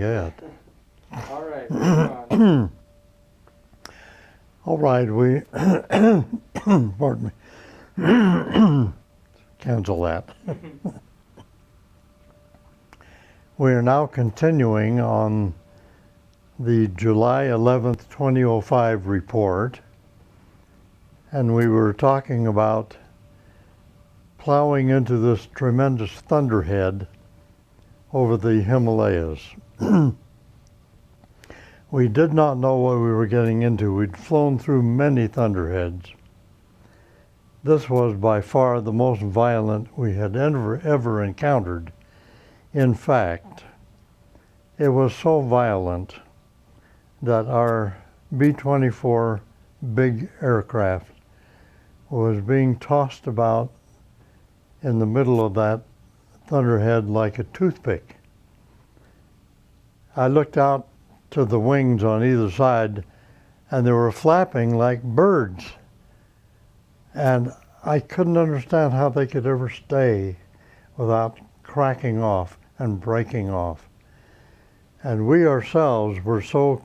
get. All right, move on. All right, we, pardon me, cancel that. We are now continuing on the July 11th, 2005 report, and we were talking about plowing into this tremendous thunderhead over the Himalayas. We did not know what we were getting into. We'd flown through many thunderheads. This was by far the most violent we had ever encountered. In fact, it was so violent that our B-24 big aircraft was being tossed about in the middle of that thunderhead like a toothpick. I looked out to the wings on either side, and they were flapping like birds. And I couldn't understand how they could ever stay without cracking off and breaking off. And we ourselves were so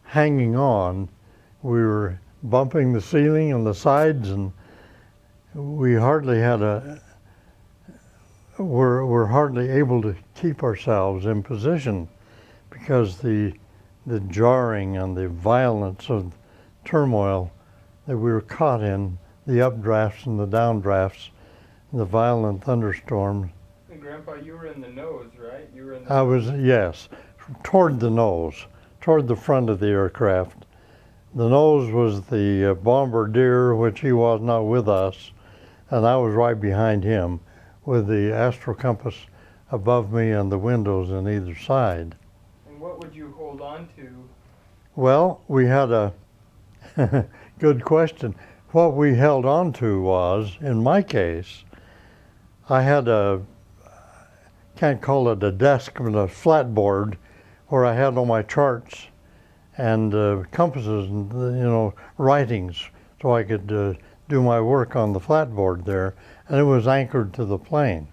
hanging on, we were bumping the ceiling and the sides, and we hardly had we're hardly able to keep ourselves in position because the jarring and the violence of turmoil that we were caught in, the updrafts and the downdrafts, the violent thunderstorms. And Grandpa, you were in the nose, right? You were in the I was, yes, toward the nose, toward the front of the aircraft. The nose was the bombardier, which he was not with us, and I was right behind him with the astro compass above me and the windows on either side. And what would you hold on to? Well, we had a good question. What we held on to was, in my case, I had can't call it a desk, but a flat board where I had all my charts and compasses and, writings so I could do my work on the flat board there, and it was anchored to the plane.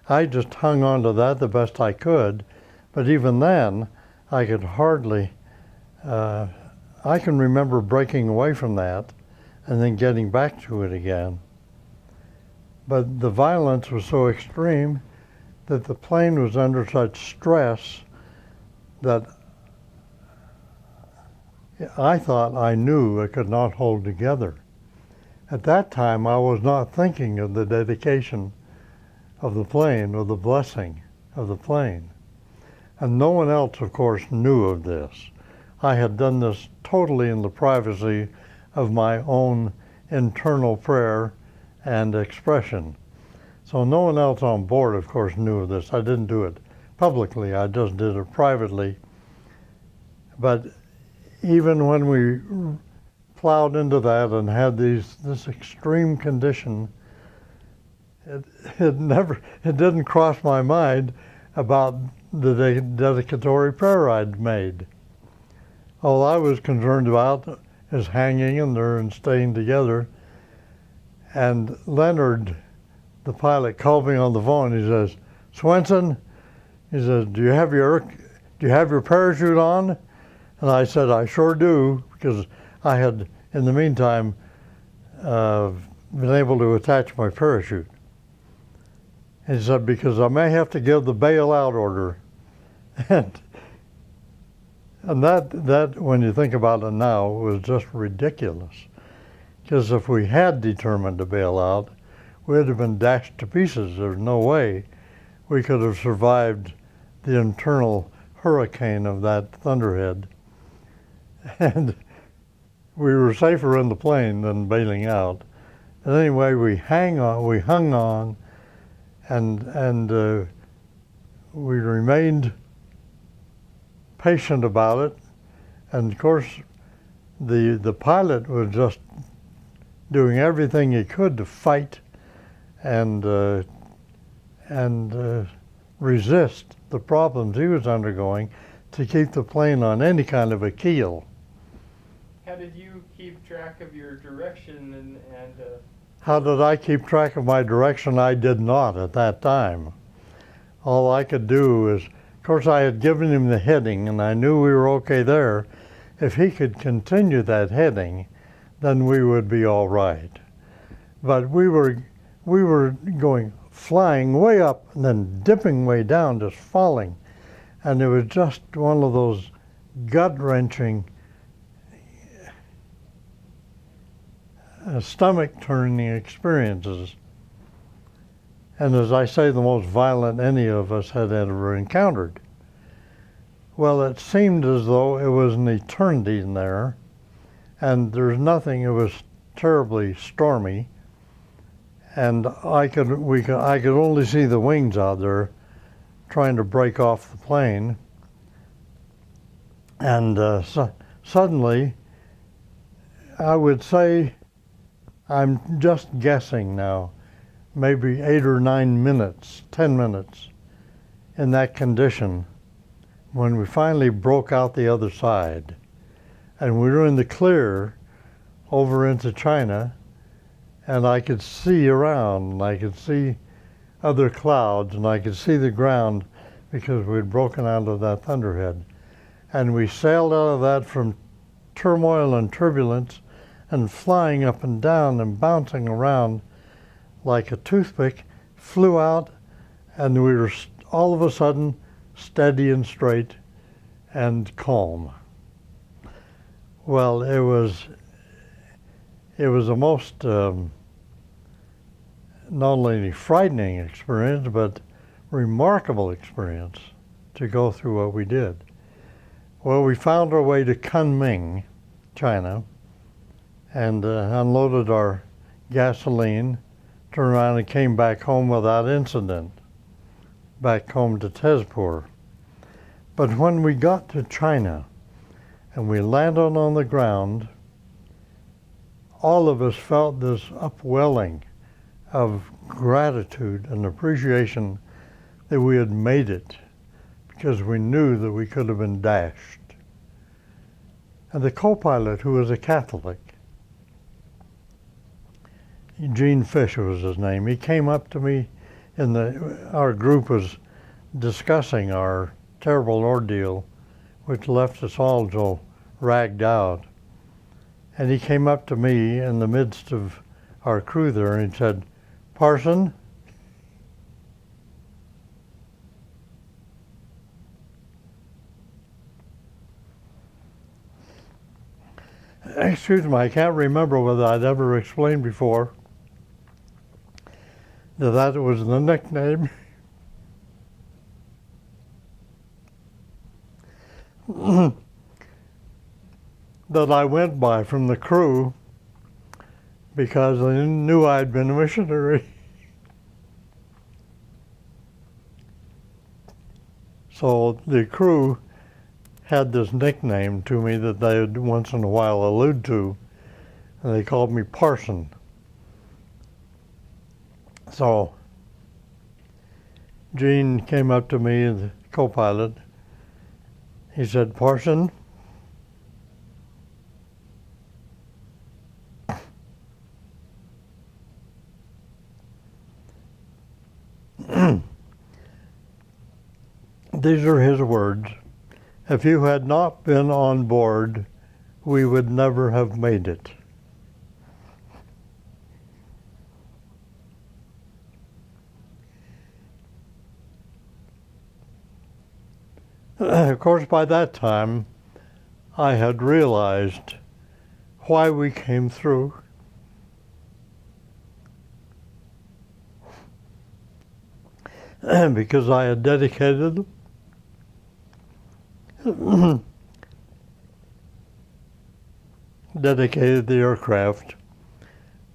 I just hung on to that the best I could, but even then, I could hardly, I can remember breaking away from that and then getting back to it again. But the violence was so extreme that the plane was under such stress that I thought I knew it could not hold together. At that time, I was not thinking of the dedication of the plane or the blessing of the plane. And no one else, of course, knew of this. I had done this totally in the privacy of my own internal prayer and expression. So no one else on board, of course, knew of this. I didn't do it publicly, I just did it privately. But even when we plowed into that and had this extreme condition, it didn't cross my mind about the dedicatory prayer I'd made. All I was concerned about is hanging in there and staying together. And Leonard, the pilot, called me on the phone. He says, "Swenson," he says, do you have your parachute on?" And I said, "I sure do," because I had, in the meantime, been able to attach my parachute. He said, "Because I may have to give the bailout order." And that, when you think about it now, was just ridiculous. Because if we had determined to bail out, we'd have been dashed to pieces. There's no way we could have survived the internal hurricane of that thunderhead. And we were safer in the plane than bailing out. And anyway, we hung on, and we remained patient about it. And of course, the pilot was just doing everything he could to fight and resist the problems he was undergoing to keep the plane on any kind of a keel. How did you keep track of your direction and How did I keep track of my direction? I did not at that time. all I could do is, of course I had given him the heading and I knew we were okay there. If he could continue that heading, then we would be all right. But we were going flying way up and then dipping way down, just falling. And it was just one of those gut-wrenching, stomach-turning experiences. And as I say, the most violent any of us had ever encountered. Well, it seemed as though it was an eternity in there, and there's nothing. It was terribly stormy, and I could only see the wings out there trying to break off the plane. And suddenly, I would say, I'm just guessing now, maybe 8 or 9 minutes, 10 minutes in that condition when we finally broke out the other side. And we were in the clear over into China, and I could see around, and I could see other clouds, and I could see the ground because we'd broken out of that thunderhead. And we sailed out of that from turmoil and turbulence and flying up and down and bouncing around like a toothpick, flew out, and we were all of a sudden steady and straight and calm. Well, it was a most not only frightening experience, but remarkable experience to go through what we did. Well, we found our way to Kunming, China, and unloaded our gasoline, turned around and came back home without incident, back home to Tezpur. But when we got to China and we landed on the ground, all of us felt this upwelling of gratitude and appreciation that we had made it, because we knew that we could have been dashed. And the co-pilot, who was a Catholic, Gene Fish was his name, he came up to me our group was discussing our terrible ordeal, which left us all so ragged out. And he came up to me in the midst of our crew there and he said, "Parson, excuse me, I can't remember whether I'd ever explained before that was the nickname that I went by from the crew because they knew I'd been a missionary." So the crew had this nickname to me that they would once in a while allude to, and they called me Parson. So Gene came up to me, the co-pilot. He said, "Parson, these are his words. If you had not been on board, we would never have made it." Of course, by that time, I had realized why we came through. Because I had dedicated the aircraft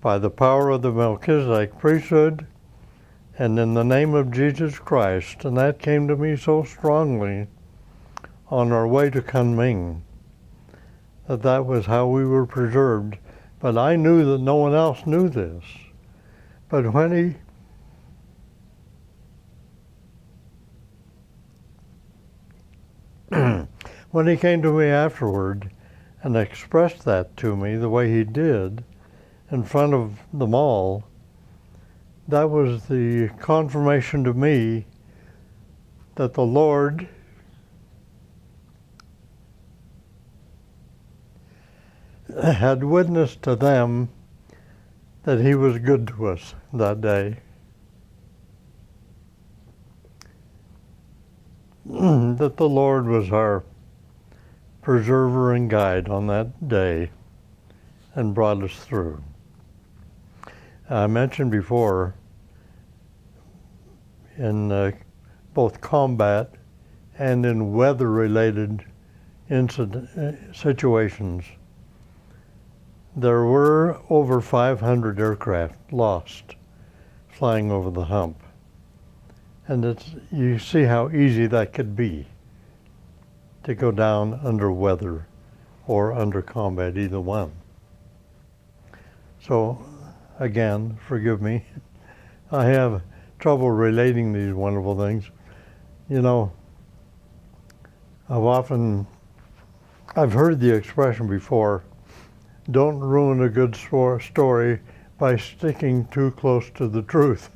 by the power of the Melchizedek priesthood and in the name of Jesus Christ. And that came to me so strongly on our way to Kunming that was how we were preserved. But I knew that no one else knew this. But when he came to me afterward and expressed that to me the way he did in front of them all, that was the confirmation to me that the Lord had witnessed to them that he was good to us that day. That the Lord was our preserver and guide on that day and brought us through. I mentioned before, in both combat and in weather-related situations, there were over 500 aircraft lost flying over the hump. And you see how easy that could be to go down under weather or under combat, either one. So, again, forgive me. I have trouble relating these wonderful things. You know, I've heard the expression before, don't ruin a good story by sticking too close to the truth.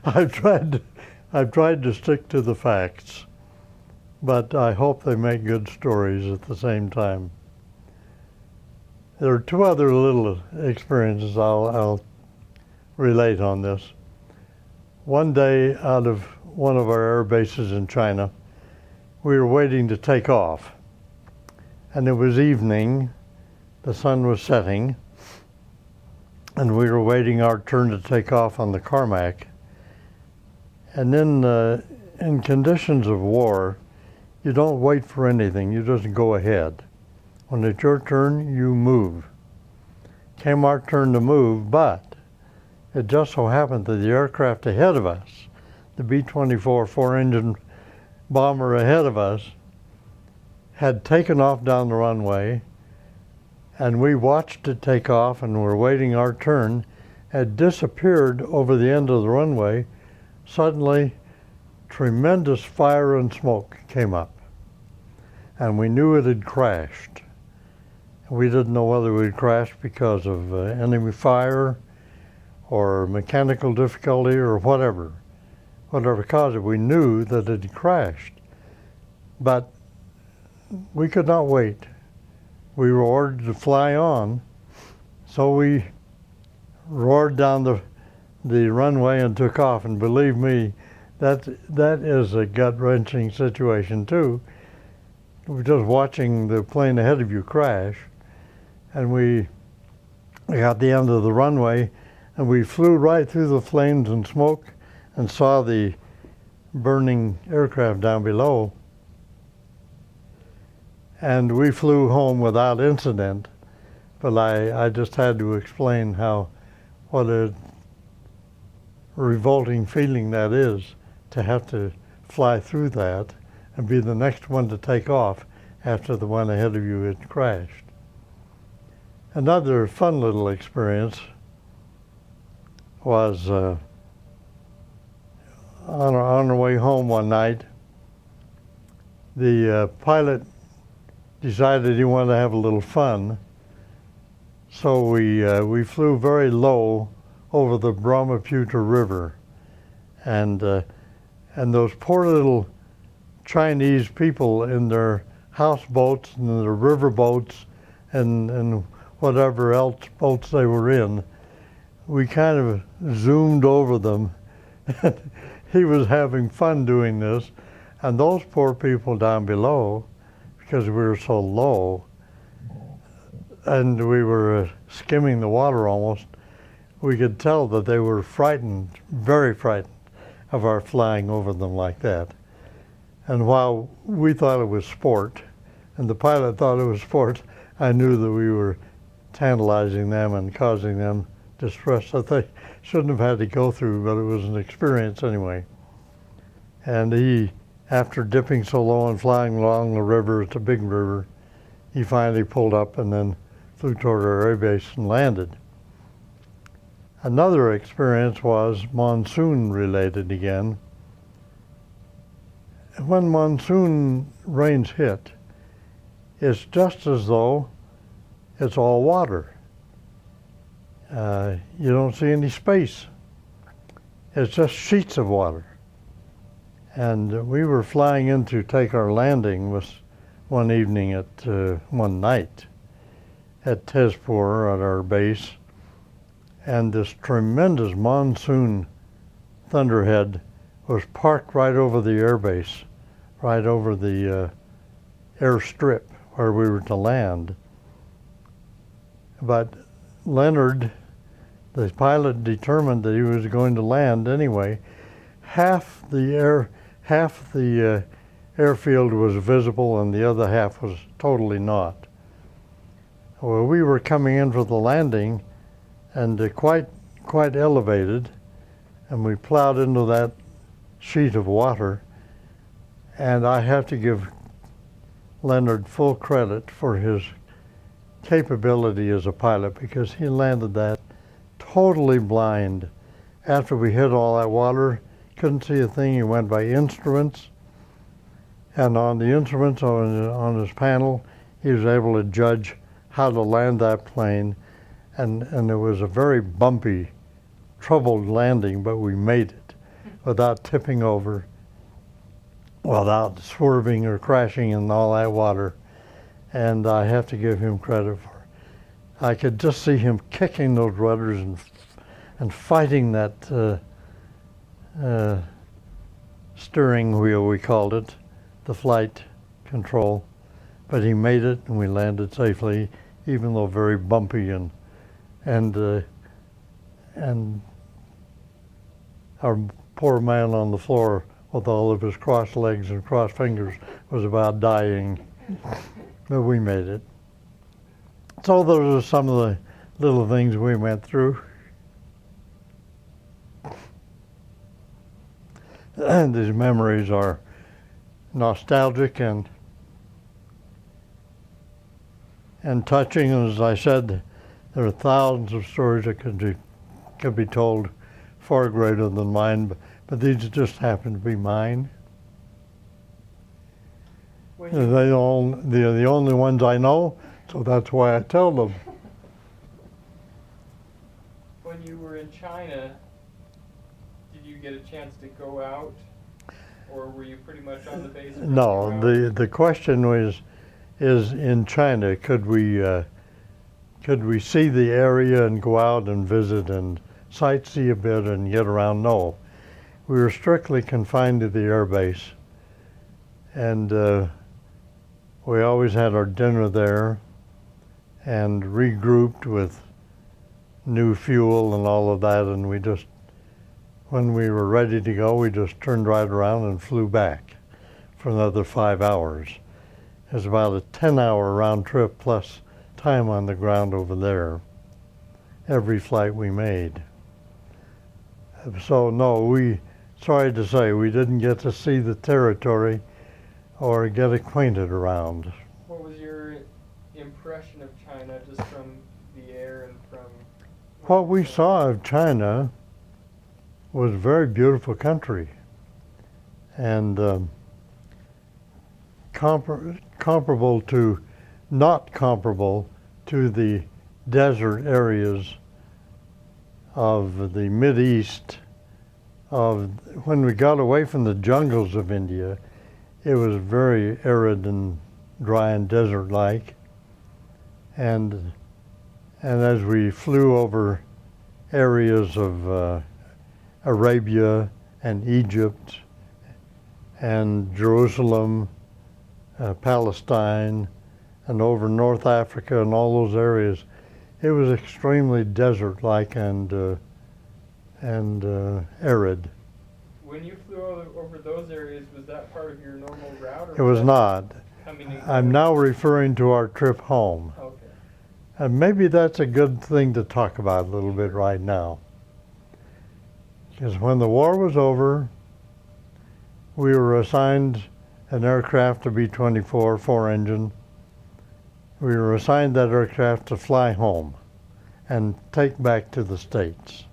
I've tried to stick to the facts, but I hope they make good stories at the same time. There are two other little experiences I'll relate on this. One day out of one of our air bases in China, we were waiting to take off. And it was evening, the sun was setting, and we were waiting our turn to take off on the Carmack. And then in conditions of war, you don't wait for anything, you just go ahead. When it's your turn, you move. Came our turn to move, but it just so happened that the aircraft ahead of us, the B-24 four-engine bomber ahead of us, had taken off down the runway, and we watched it take off and were waiting our turn, had disappeared over the end of the runway. Suddenly, tremendous fire and smoke came up, and we knew it had crashed. We didn't know whether it had crashed because of enemy fire or mechanical difficulty or whatever caused it. We knew that it had crashed, but we could not wait. We were ordered to fly on, so we roared down the runway and took off. And believe me, that is a gut-wrenching situation too. We're just watching the plane ahead of you crash, and we got the end of the runway, and we flew right through the flames and smoke and saw the burning aircraft down below. And we flew home without incident, but I just had to explain what a revolting feeling that is, to have to fly through that and be the next one to take off after the one ahead of you had crashed. Another fun little experience was on our way home one night. The pilot decided he wanted to have a little fun, so we flew very low over the Brahmaputra River, and those poor little Chinese people in their houseboats and their river boats and whatever else boats they were in, we kind of zoomed over them. He was having fun doing this, and those poor people down below, because we were so low and we were skimming the water almost, we could tell that they were frightened, very frightened of our flying over them like that. And while we thought it was sport, and the pilot thought it was sport, I knew that we were tantalizing them and causing them distress that they shouldn't have had to go through, but it was an experience anyway. And he, after dipping so low and flying along the river, it's a big river, he finally pulled up and then flew toward our air base and landed. Another experience was monsoon related again. When monsoon rains hit, it's just as though it's all water. You don't see any space. It's just sheets of water. And we were flying in to take our landing one evening one night at Tezpur at our base, and this tremendous monsoon thunderhead was parked right over the airbase, right over the airstrip where we were to land. But Leonard, the pilot, determined that he was going to land anyway. Half the airfield was visible and the other half was totally not. Well, we were coming in for the landing and quite elevated, and we plowed into that sheet of water, and I have to give Leonard full credit for his capability as a pilot, because he landed that totally blind. After we hit all that water, couldn't see a thing. He went by instruments, and on the instruments on his panel, he was able to judge how to land that plane, and it was a very bumpy, troubled landing, but we made it without tipping over, without swerving or crashing in all that water. And I have to give him credit for it. I could just see him kicking those rudders and fighting that steering wheel, we called it, the flight control. But he made it, and we landed safely, even though very bumpy, and our poor man on the floor with all of his crossed legs and crossed fingers was about dying. But we made it. So those are some of the little things we went through. And these memories are nostalgic and touching. And as I said, there are thousands of stories that could be told far greater than mine, but these just happen to be mine. They're the only ones I know, so that's why I tell them. When you were in China, did you get a chance to go out, or were you pretty much on the base? No, the question is in China, could we see the area and go out and visit and sightsee a bit and get around? No, we were strictly confined to the air base, and we always had our dinner there and regrouped with new fuel and all of that, and we just, when we were ready to go, we just turned right around and flew back for another 5 hours. It was about a 10-hour round trip plus time on the ground over there, every flight we made. So no, sorry to say, we didn't get to see the territory or get acquainted around. What was your impression of China, just from the air and from... What we saw of China was a very beautiful country, and not comparable to the desert areas of the Mideast. When we got away from the jungles of India, it was very arid and dry and desert-like. And as we flew over areas of Arabia and Egypt and Jerusalem, Palestine, and over North Africa and all those areas, it was extremely desert-like and arid. When you flew over those areas, was that part of your normal route? Or It was not. Coming and I'm going? now referring to our trip home. Okay. And maybe that's a good thing to talk about a little bit right now. Because when the war was over, we were assigned an aircraft, a B-24, 4-engine. We were assigned that aircraft to fly home and take back to the States.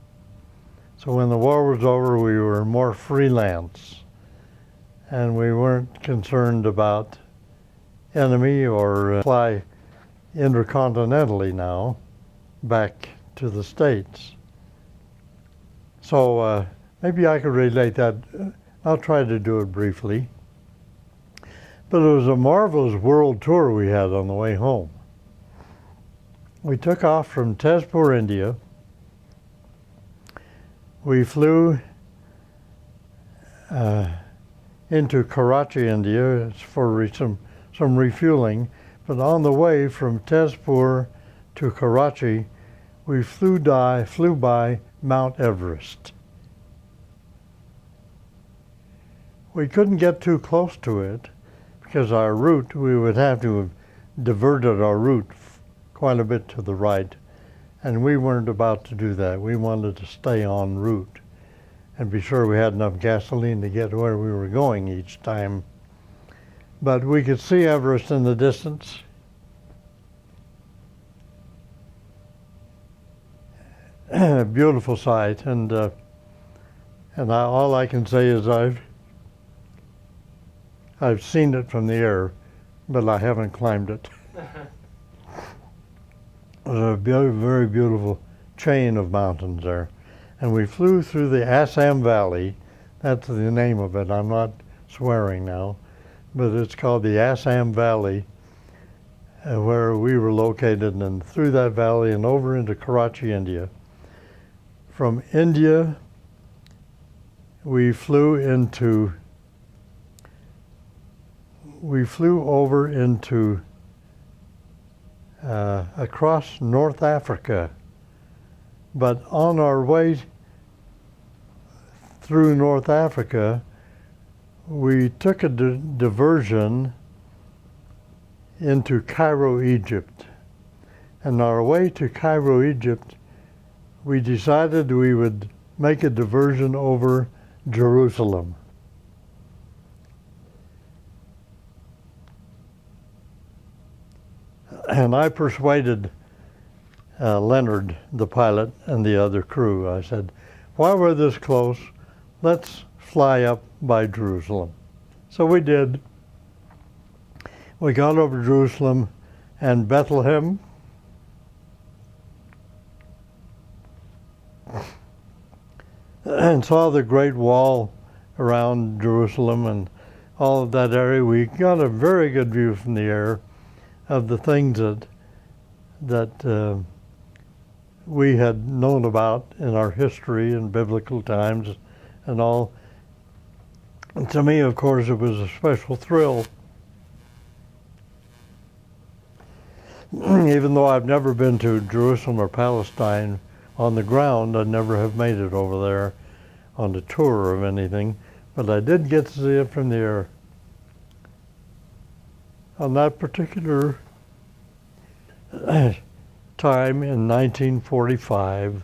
So when the war was over, we were more freelance, and we weren't concerned about enemy or fly intercontinentally now back to the States. So maybe I could relate that I'll try to do it briefly. But it was a marvelous world tour we had on the way home. We took off from Tezpur, India. We flew into Karachi, India for some refueling. But on the way from Tezpur to Karachi, we flew by Mount Everest. We couldn't get too close to it because our route, we would have to have diverted our route quite a bit to the right, and we weren't about to do that. We wanted to stay en route and be sure we had enough gasoline to get where we were going each time. But we could see Everest in the distance. A beautiful sight, and all I can say is I've seen it from the air, but I haven't climbed it. There's a very, very beautiful chain of mountains there. And we flew through the Assam Valley. That's the name of it. I'm not swearing now, but it's called the Assam Valley, where we were located, and through that valley and over into Karachi, India. From India, we flew over into across North Africa. But on our way through North Africa, we took a diversion into Cairo, Egypt. And on our way to Cairo, Egypt, we decided we would make a diversion over Jerusalem. And I persuaded Leonard, the pilot, and the other crew. I said, while we're this close, let's fly up by Jerusalem. So we did. We got over Jerusalem and Bethlehem. And saw the Great Wall around Jerusalem and all of that area. We got a very good view from the air of the things that we had known about in our history and biblical times and all. And to me, of course, it was a special thrill. Even though I've never been to Jerusalem or Palestine on the ground, I never have made it over there on a tour of anything, but I did get to see it from the air. On that particular time in 1945,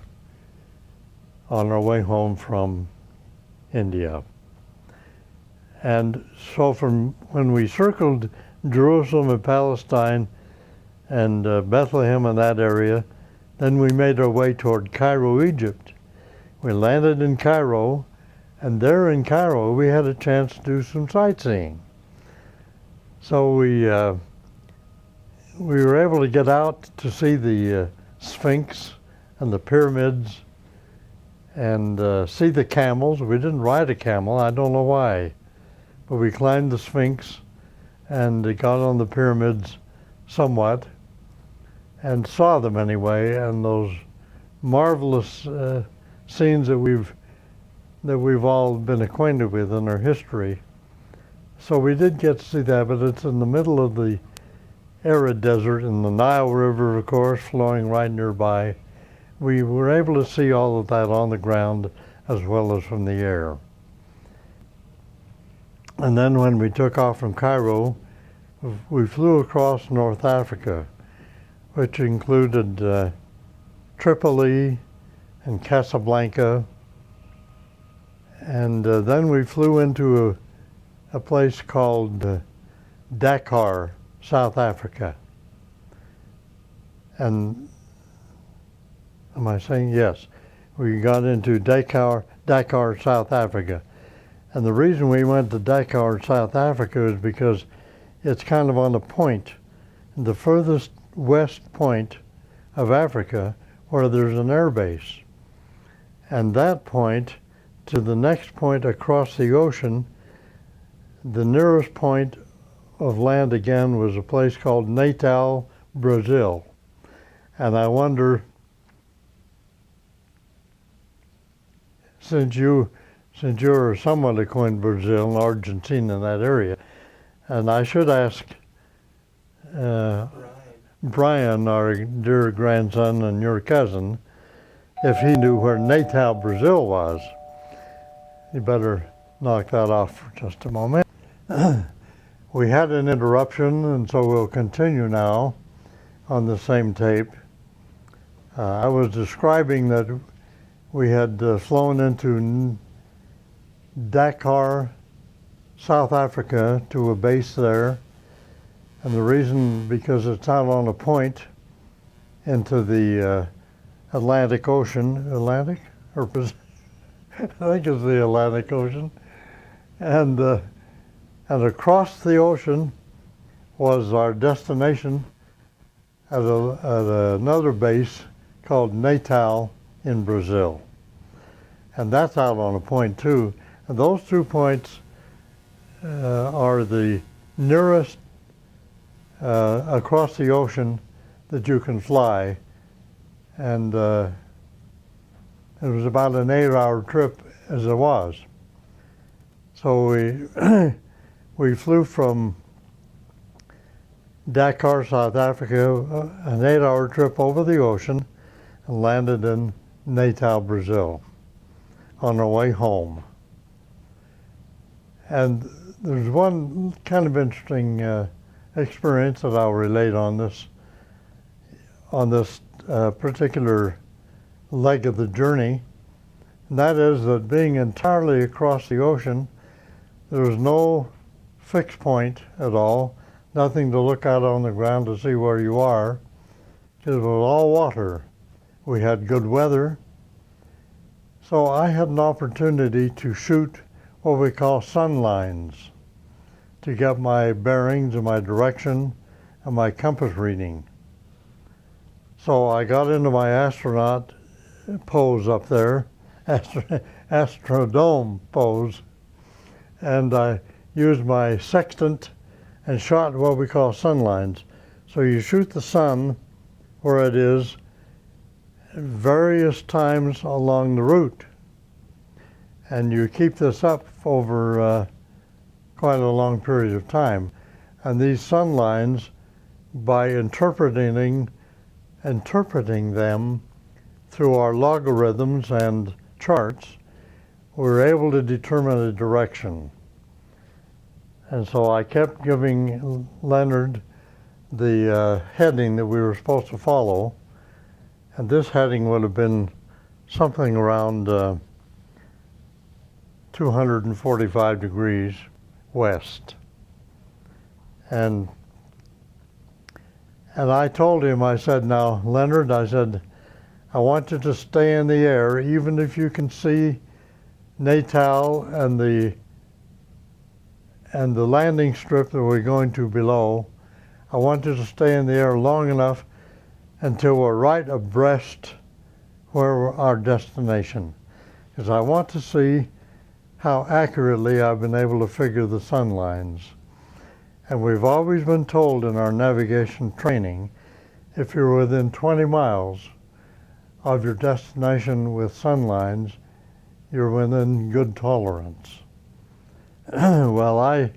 on our way home from India. And so from when we circled Jerusalem and Palestine and Bethlehem and that area, then we made our way toward Cairo, Egypt. We landed in Cairo, and there in Cairo we had a chance to do some sightseeing. So we were able to get out to see the Sphinx and the pyramids and see the camels. We didn't ride a camel, I don't know why, but we climbed the Sphinx and got on the pyramids somewhat and saw them anyway, and those marvelous scenes that we've all been acquainted with in our history. So we did get to see that, but it's in the middle of the arid desert, and the Nile River, of course, flowing right nearby. We were able to see all of that on the ground as well as from the air. And then when we took off from Cairo, we flew across North Africa, which included Tripoli and Casablanca. And then we flew into a place called Dakar, South Africa. And am I saying yes? We got into Dakar, South Africa. And the reason we went to Dakar, South Africa is because it's kind of on a point, the furthest west point of Africa where there's an air base. And that point to the next point across the ocean. The nearest point of land again was a place called Natal, Brazil. And I wonder, since you're somewhat acquainted with Brazil and Argentina in that area, and I should ask Brian, our dear grandson and your cousin, if he knew where Natal, Brazil was. You better knock that off for just a moment. We had an interruption, and so we'll continue now on the same tape. I was describing that we had flown into Dakar, South Africa, to a base there. And the reason, because it's out on a point into the Atlantic Ocean. Atlantic? Or I think it's the Atlantic Ocean. And across the ocean was our destination at another base called Natal in Brazil. And that's out on a point too. And those 2 points are the nearest across the ocean that you can fly. And it was about an 8-hour trip as it was. So we flew from Dakar, South Africa, an 8-hour trip over the ocean, and landed in Natal, Brazil, on our way home. And there's one kind of interesting experience that I'll relate on this particular leg of the journey, and that is that being entirely across the ocean, there was no fixed point at all, nothing to look out on the ground to see where you are. It was all water. We had good weather, so I had an opportunity to shoot what we call sun lines to get my bearings and my direction and my compass reading. So I got into my astronaut pose up there, astrodome pose, and I used my sextant and shot what we call sun lines. So you shoot the sun where it is various times along the route, and you keep this up over quite a long period of time. And these sun lines, by interpreting them through our logarithms and charts, we're able to determine a direction. And so I kept giving Leonard the heading that we were supposed to follow, and this heading would have been something around 245 degrees west. And I told him, I said, now, Leonard, I said, I want you to stay in the air, even if you can see Natal and the landing strip that we're going to below. I want you to stay in the air long enough until we're right abreast where our destination, because I want to see how accurately I've been able to figure the sun lines. And we've always been told in our navigation training, if you're within 20 miles of your destination with sun lines, you're within good tolerance. Well, I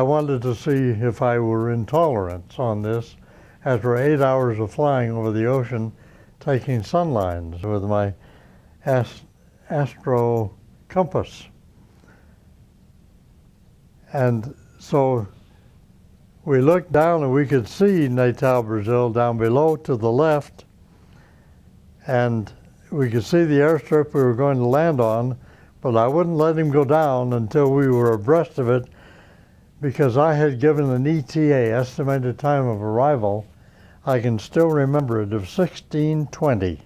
wanted to see if I were in tolerance on this after 8 hours of flying over the ocean, taking sun lines with my astro compass. And so we looked down and we could see Natal, Brazil down below to the left, and we could see the airstrip we were going to land on, but I wouldn't let him go down until we were abreast of it, because I had given an ETA, estimated time of arrival. I can still remember it, of 1620,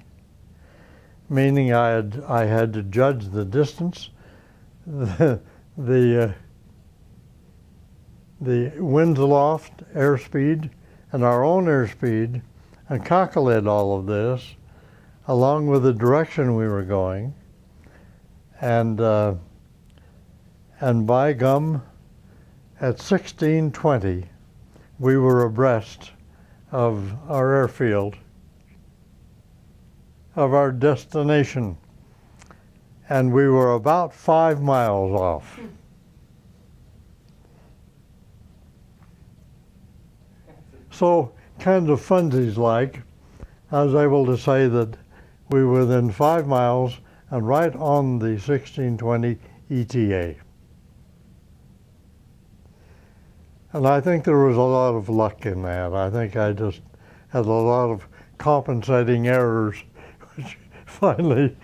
meaning I had to judge the distance, the winds aloft, airspeed, and our own airspeed, and calculate all of this along with the direction we were going. and by gum, at 16:20, we were abreast of our airfield, of our destination, and we were about 5 miles off. So, kind of funsies-like, I was able to say that we were within 5 miles and right on the 1620 ETA. And I think there was a lot of luck in that. I think I just had a lot of compensating errors, which finally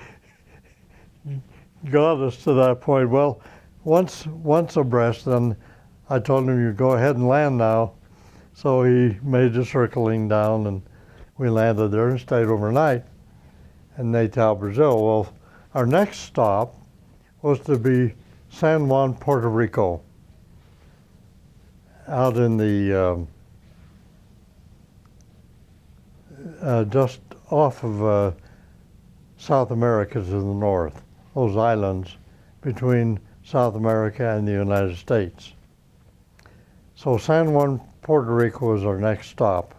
got us to that point. Well, once abreast, then I told him, you go ahead and land now. So he made the circling down, and we landed there and stayed overnight in Natal, Brazil. Well, our next stop was to be San Juan, Puerto Rico, out in the just off of South America to the north, those islands between South America and the United States. So San Juan, Puerto Rico was our next stop.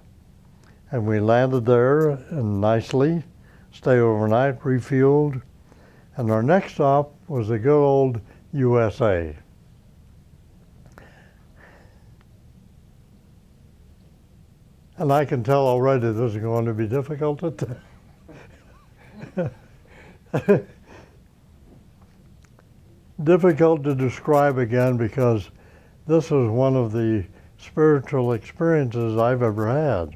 And we landed there and nicely, stayed overnight, refueled, and our next stop was the good old USA. And I can tell already this is going to be difficult difficult to describe again, because this is one of the spiritual experiences I've ever had.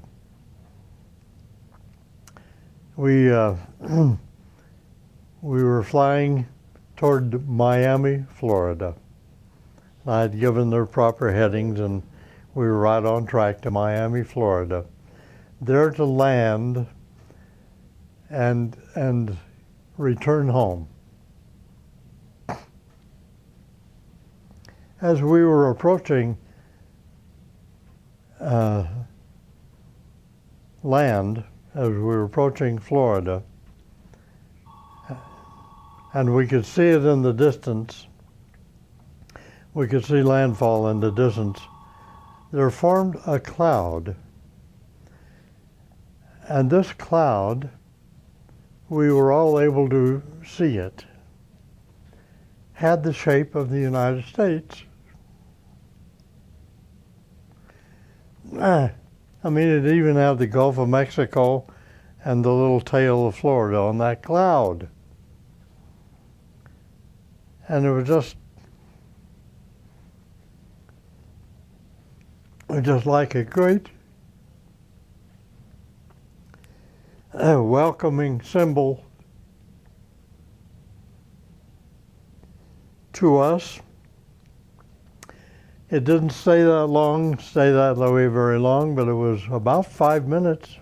We were flying toward Miami, Florida. I had given their proper headings, and we were right on track to Miami, Florida, there to land and return home. As we were approaching land, as we were approaching Florida, and we could see it in the distance, we could see landfall in the distance, there formed a cloud. And this cloud, we were all able to see it, had the shape of the United States. I mean, it even had the Gulf of Mexico and the little tail of Florida on that cloud. And it was just like a great welcoming symbol to us. It didn't stay that way very long, but it was about 5 minutes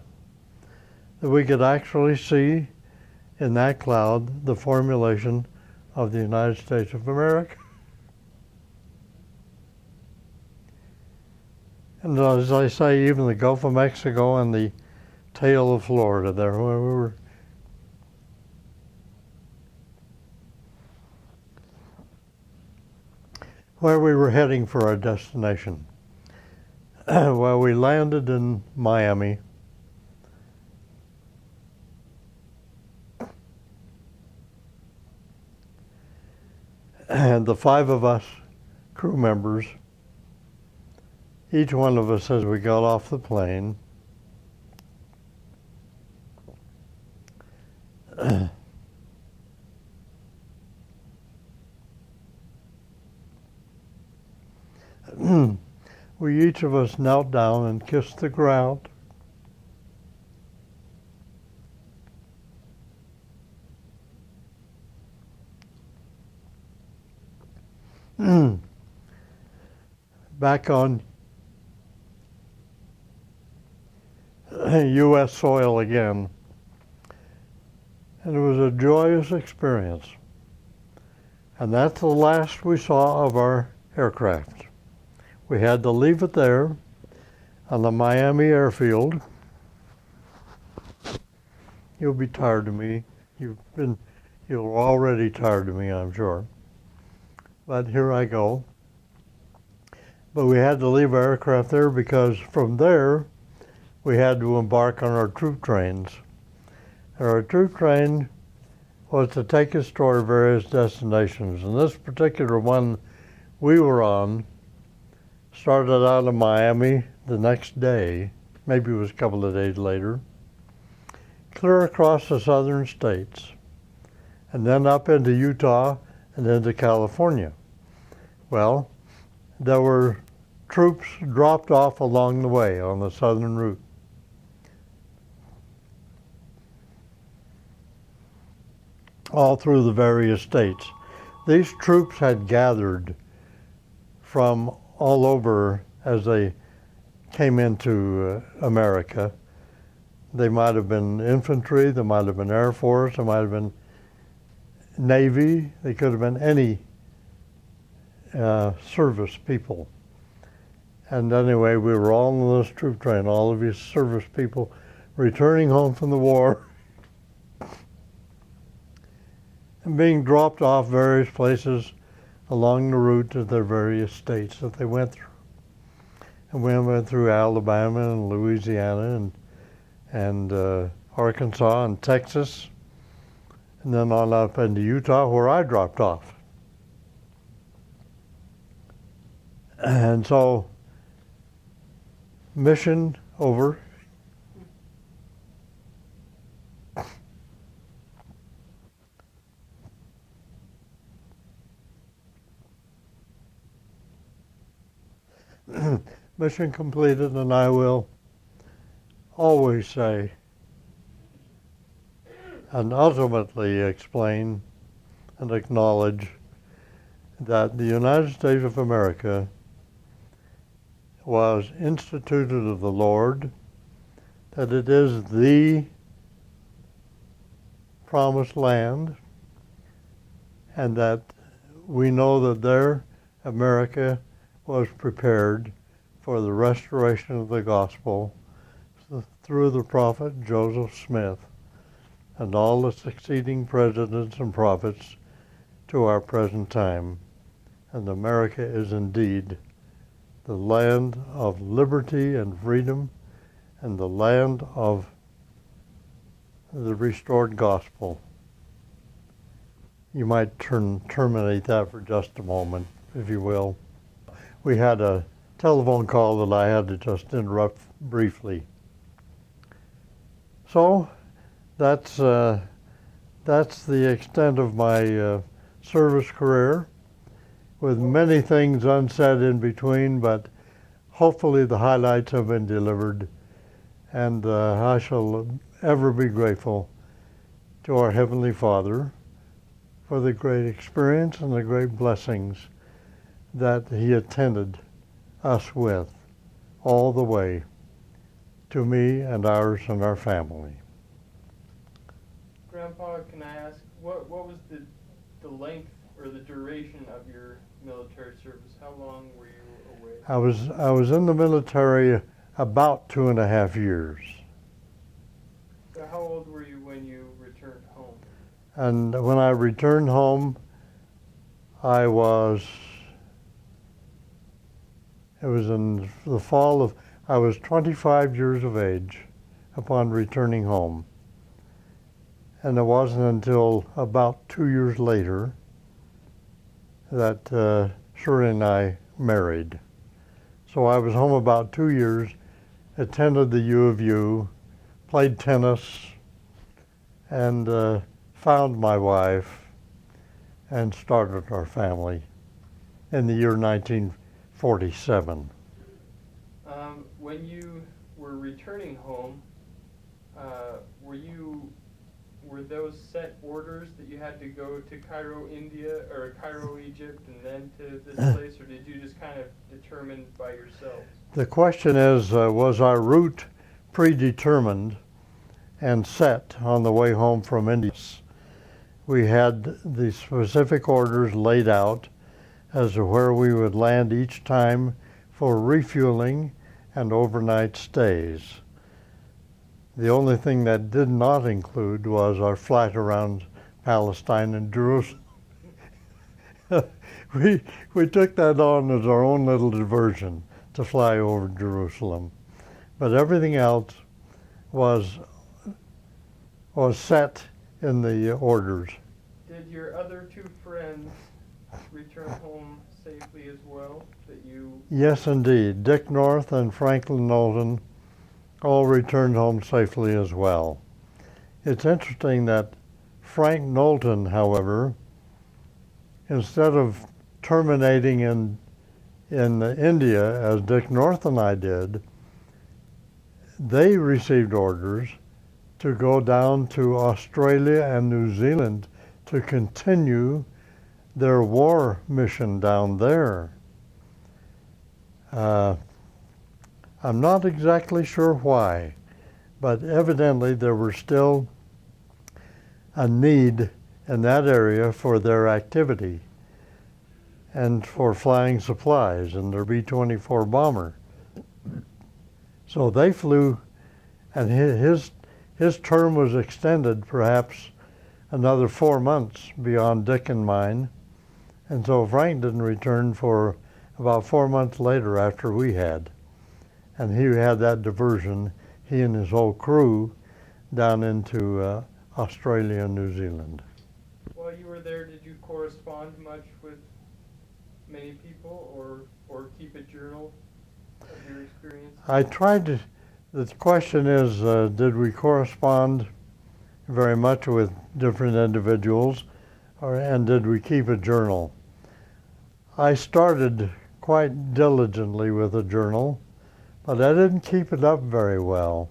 that we could actually see in that cloud the formulation of the United States of America. And as I say, even the Gulf of Mexico and the tail of Florida there, where we were. Where we were heading for our destination. Well, we landed in Miami. And the 5 of us crew members, each one of us, as we got off the plane, we each of us knelt down and kissed the ground. Back on U.S. soil again. And it was a joyous experience. And that's the last we saw of our aircraft. We had to leave it there on the Miami Airfield. You'll be tired of me. You've been You're already tired of me, I'm sure. But here I go. But we had to leave our aircraft there because from there we had to embark on our troop trains. Our troop train was to take us to our various destinations. And this particular one we were on started out of Miami the next day, maybe it was a couple of days later, clear across the southern states, and then up into Utah and into California. Well, there were troops dropped off along the way on the southern route. All through the various states. These troops had gathered from all over as they came into America. They might have been infantry, they might have been Air Force, they might have been Navy, they could have been any service people. And anyway, we were all on this troop train, all of these service people returning home from the war and being dropped off various places along the route to their various states that they went through. And we went through Alabama and Louisiana and Arkansas and Texas, and then on up into Utah where I dropped off. And so, mission over. Mission completed, and I will always say and ultimately explain and acknowledge that the United States of America was instituted of the Lord, that it is the promised land, and that we know that there America was prepared for the restoration of the gospel through the prophet Joseph Smith and all the succeeding presidents and prophets to our present time. And America is indeed the land of liberty and freedom and the land of the restored gospel. You might terminate that for just a moment, if you will. We had a telephone call that I had to just interrupt briefly. So that's the extent of my service career, with many things unsaid in between, but hopefully the highlights have been delivered, and I shall ever be grateful to our Heavenly Father for the great experience and the great blessings that He attended us with all the way to me and ours and our family. Grandpa, can I ask, what was the length or the duration of your military service? How long were you away? I was in the military about 2.5 years. So how old were you when you returned home? And when I returned home, it was in the fall of, I was 25 years of age upon returning home. And it wasn't until about 2 years later that Shirley and I married. So I was home about 2 years, attended the U of U, played tennis, and found my wife and started our family in the year 1947. When you were returning home, were those set orders that you had to go to Cairo, India, or Cairo, Egypt, and then to this place, or did you just kind of determine by yourself? The question is, was our route predetermined and set on the way home from India? We had the specific orders laid out as to where we would land each time for refueling and overnight stays. The only thing that did not include was our flight around Palestine and Jerusalem. we took that on as our own little diversion to fly over Jerusalem, but everything else was set in the orders. Did your other two friends return home safely as well? That you? Yes, indeed. Dick North and Franklin Knowlton all returned home safely as well. It's interesting that Frank Knowlton, however, instead of terminating in India as Dick North and I did, they received orders to go down to Australia and New Zealand to continue their war mission down there. I'm not exactly sure why, but evidently there was still a need in that area for their activity and for flying supplies in their B-24 bomber. So they flew, and his term was extended perhaps another 4 months beyond Dick and mine. And so Frank didn't return for about 4 months later after we had. And he had that diversion, he and his whole crew, down into Australia and New Zealand. While you were there, did you correspond much with many people or keep a journal of your experience? I tried to, the question is, did we correspond very much with different individuals, and did we keep a journal? I started quite diligently with a journal, but I didn't keep it up very well.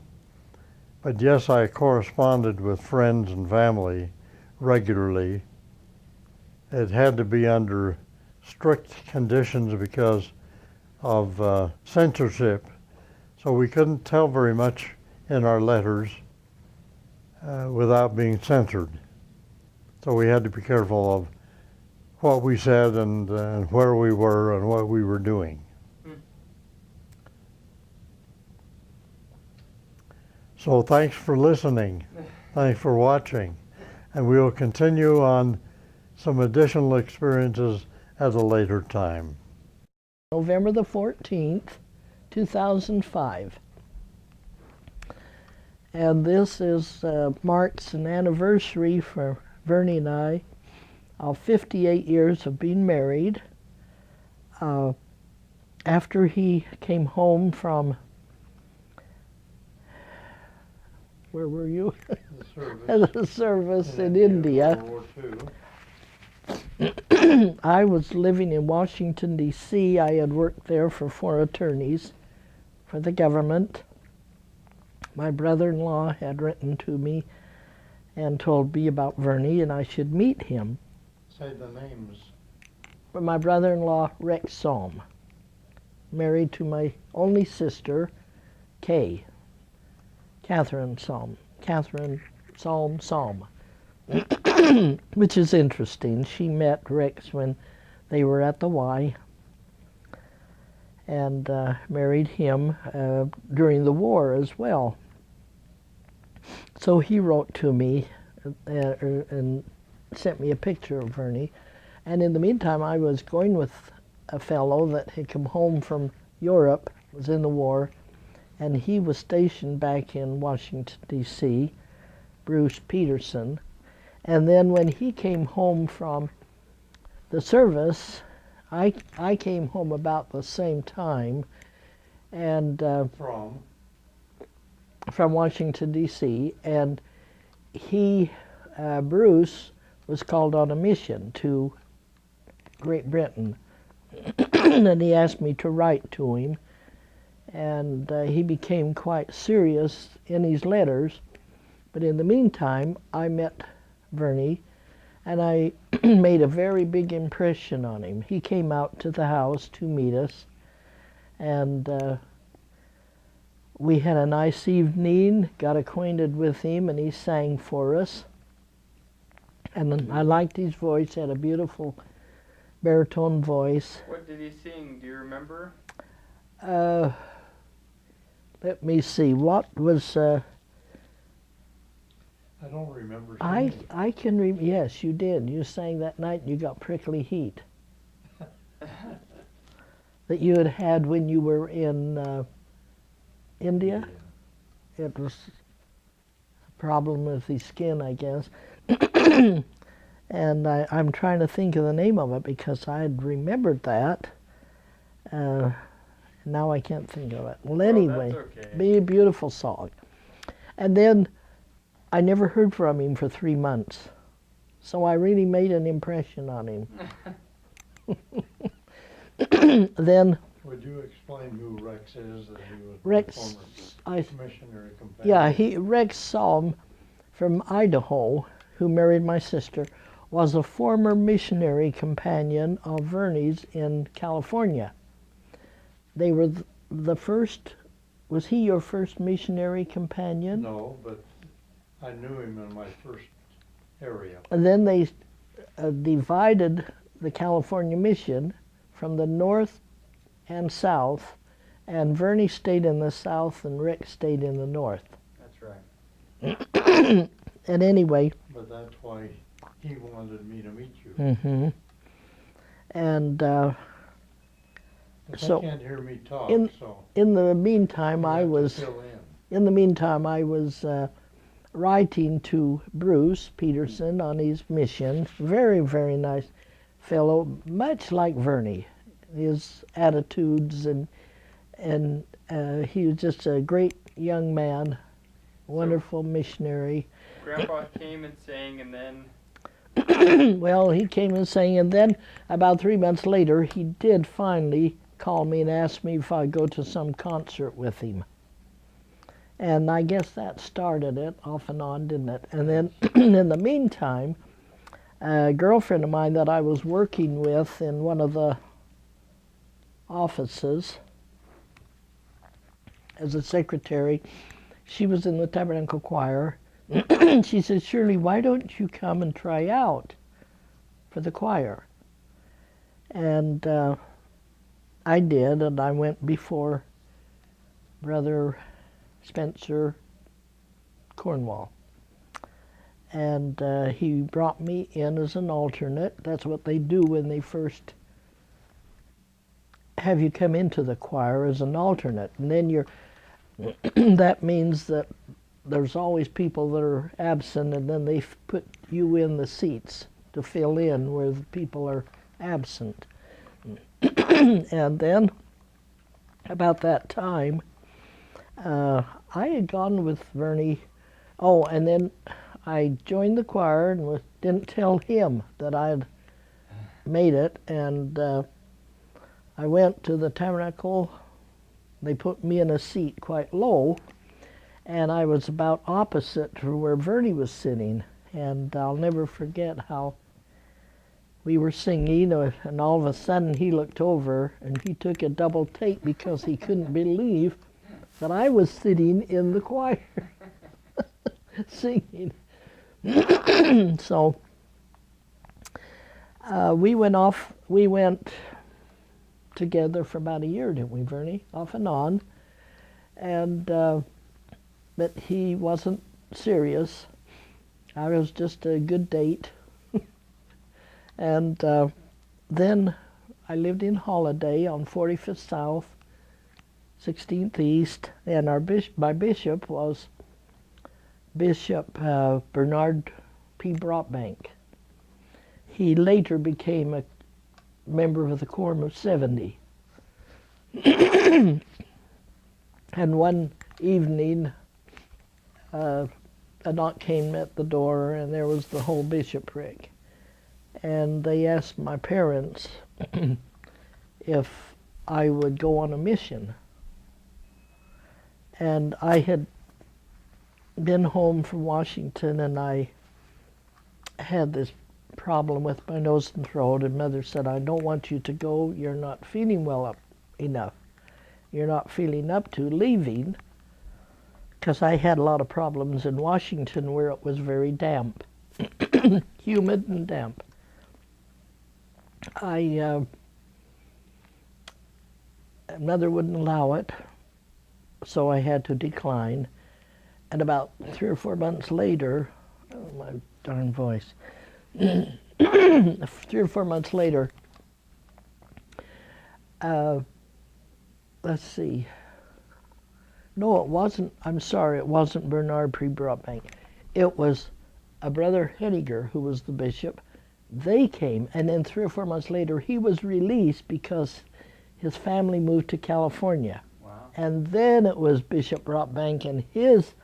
But yes, I corresponded with friends and family regularly. It had to be under strict conditions because of censorship, so we couldn't tell very much in our letters without being censored. So we had to be careful of what we said and where we were and what we were doing. So thanks for listening. Thanks for watching. And we will continue on some additional experiences at a later time. November the 14th, 2005. And this is marks an anniversary for Vernie and I of 58 years of being married. After he came home from, where were you? The service in India. I was living in Washington, D.C. I had worked there for 4 attorneys for the government. My brother-in-law had written to me and told me about Vernie, and I should meet him. Say the names. My brother-in-law, Rex Salm, married to my only sister, Kay, Catherine Salm, which is interesting. She met Rex when they were at the Y and married him during the war as well. So he wrote to me and sent me a picture of Vernie. And in the meantime, I was going with a fellow that had come home from Europe, was in the war, and he was stationed back in Washington, D.C., Bruce Peterson. And then when he came home from the service, I came home about the same time, and from Washington, D.C., and he, Bruce, was called on a mission to Great Britain, and he asked me to write to him, and he became quite serious in his letters. But in the meantime, I met Vernie, and I made a very big impression on him. He came out to the house to meet us, and we had a nice evening, got acquainted with him, and he sang for us. And I liked his voice, he had a beautiful baritone voice. What did he sing? Do you remember? Let me see, what was... I don't remember I seeing it. I can yes, you did. You sang that night and you got prickly heat that you had had when you were in India. It was a problem with the skin, I guess. And I'm trying to think of the name of it because I'd remembered that. Now I can't think of it. Well, anyway, that's okay. be a beautiful song. And then I never heard from him for 3 months. So I really made an impression on him. Then, Would you explain who Rex is, that he was my Rex, former missionary companion? yeah, Rex Salm from Idaho, who married my sister, was a former missionary companion of Vernie's in California. They were the first, was he your first missionary companion? No, but I knew him in my first area. And then they divided the California mission from the north and south, and Vernie stayed in the south and Rick stayed in the north. That's right. And anyway, But that's why he wanted me to meet you. hmm and But so they can't hear me talk, in- so in the meantime, you I have to was fill in. in the meantime I was writing to Bruce Peterson on his mission. Very, very nice fellow, much like Vernie. His attitudes and he was just a great young man, wonderful missionary. Grandpa came and sang, and then Well, he came and sang, and then about 3 months later, he did finally call me and ask me if I'd go to some concert with him. And I guess that started it off and on, didn't it? And then in the meantime, a girlfriend of mine that I was working with in one of the offices as a secretary, she was in the Tabernacle Choir. She said, "Shirley, why don't you come and try out for the choir?" And I did, and I went before Brother Spencer Cornwall. And he brought me in as an alternate. That's what they do when they first have you come into the choir as an alternate. And then you're that means that there's always people that are absent, and then they put you in the seats to fill in where the people are absent. And then, about that time, I had gone with Vernie. Oh, and then I joined the choir and didn't tell him that I had made it. And I went to the Tabernacle. They put me in a seat quite low, and I was about opposite to where Vernie was sitting. And I'll never forget how we were singing, and all of a sudden he looked over and he took a double take because he couldn't believe that I was sitting in the choir singing. So we went together for about a year, didn't we, Vernie? Off and on. And but he wasn't serious. I was just a good date. And then I lived in Holiday on 45th South, 16th East, and my bishop was Bishop Bernard P. Brockbank. He later became a member of the Quorum of 70. And one evening, a knock came at the door, and there was the whole bishopric. And they asked my parents if I would go on a mission. And I had been home from Washington, and I had this problem with my nose and throat, and Mother said, "I don't want you to go. You're not feeling well enough. You're not feeling up to leaving," because I had a lot of problems in Washington where it was very damp, humid and damp. Mother wouldn't allow it, so I had to decline. And about 3 or 4 months later, Oh, my darn voice. 3 or 4 months later, let's see. No, it wasn't. I'm sorry, it wasn't Bernard P. Brockbank. It was a brother Henniger who was the bishop. They came, and then 3 or 4 months later, he was released because his family moved to California. Wow. And then it was Bishop Brockbank and his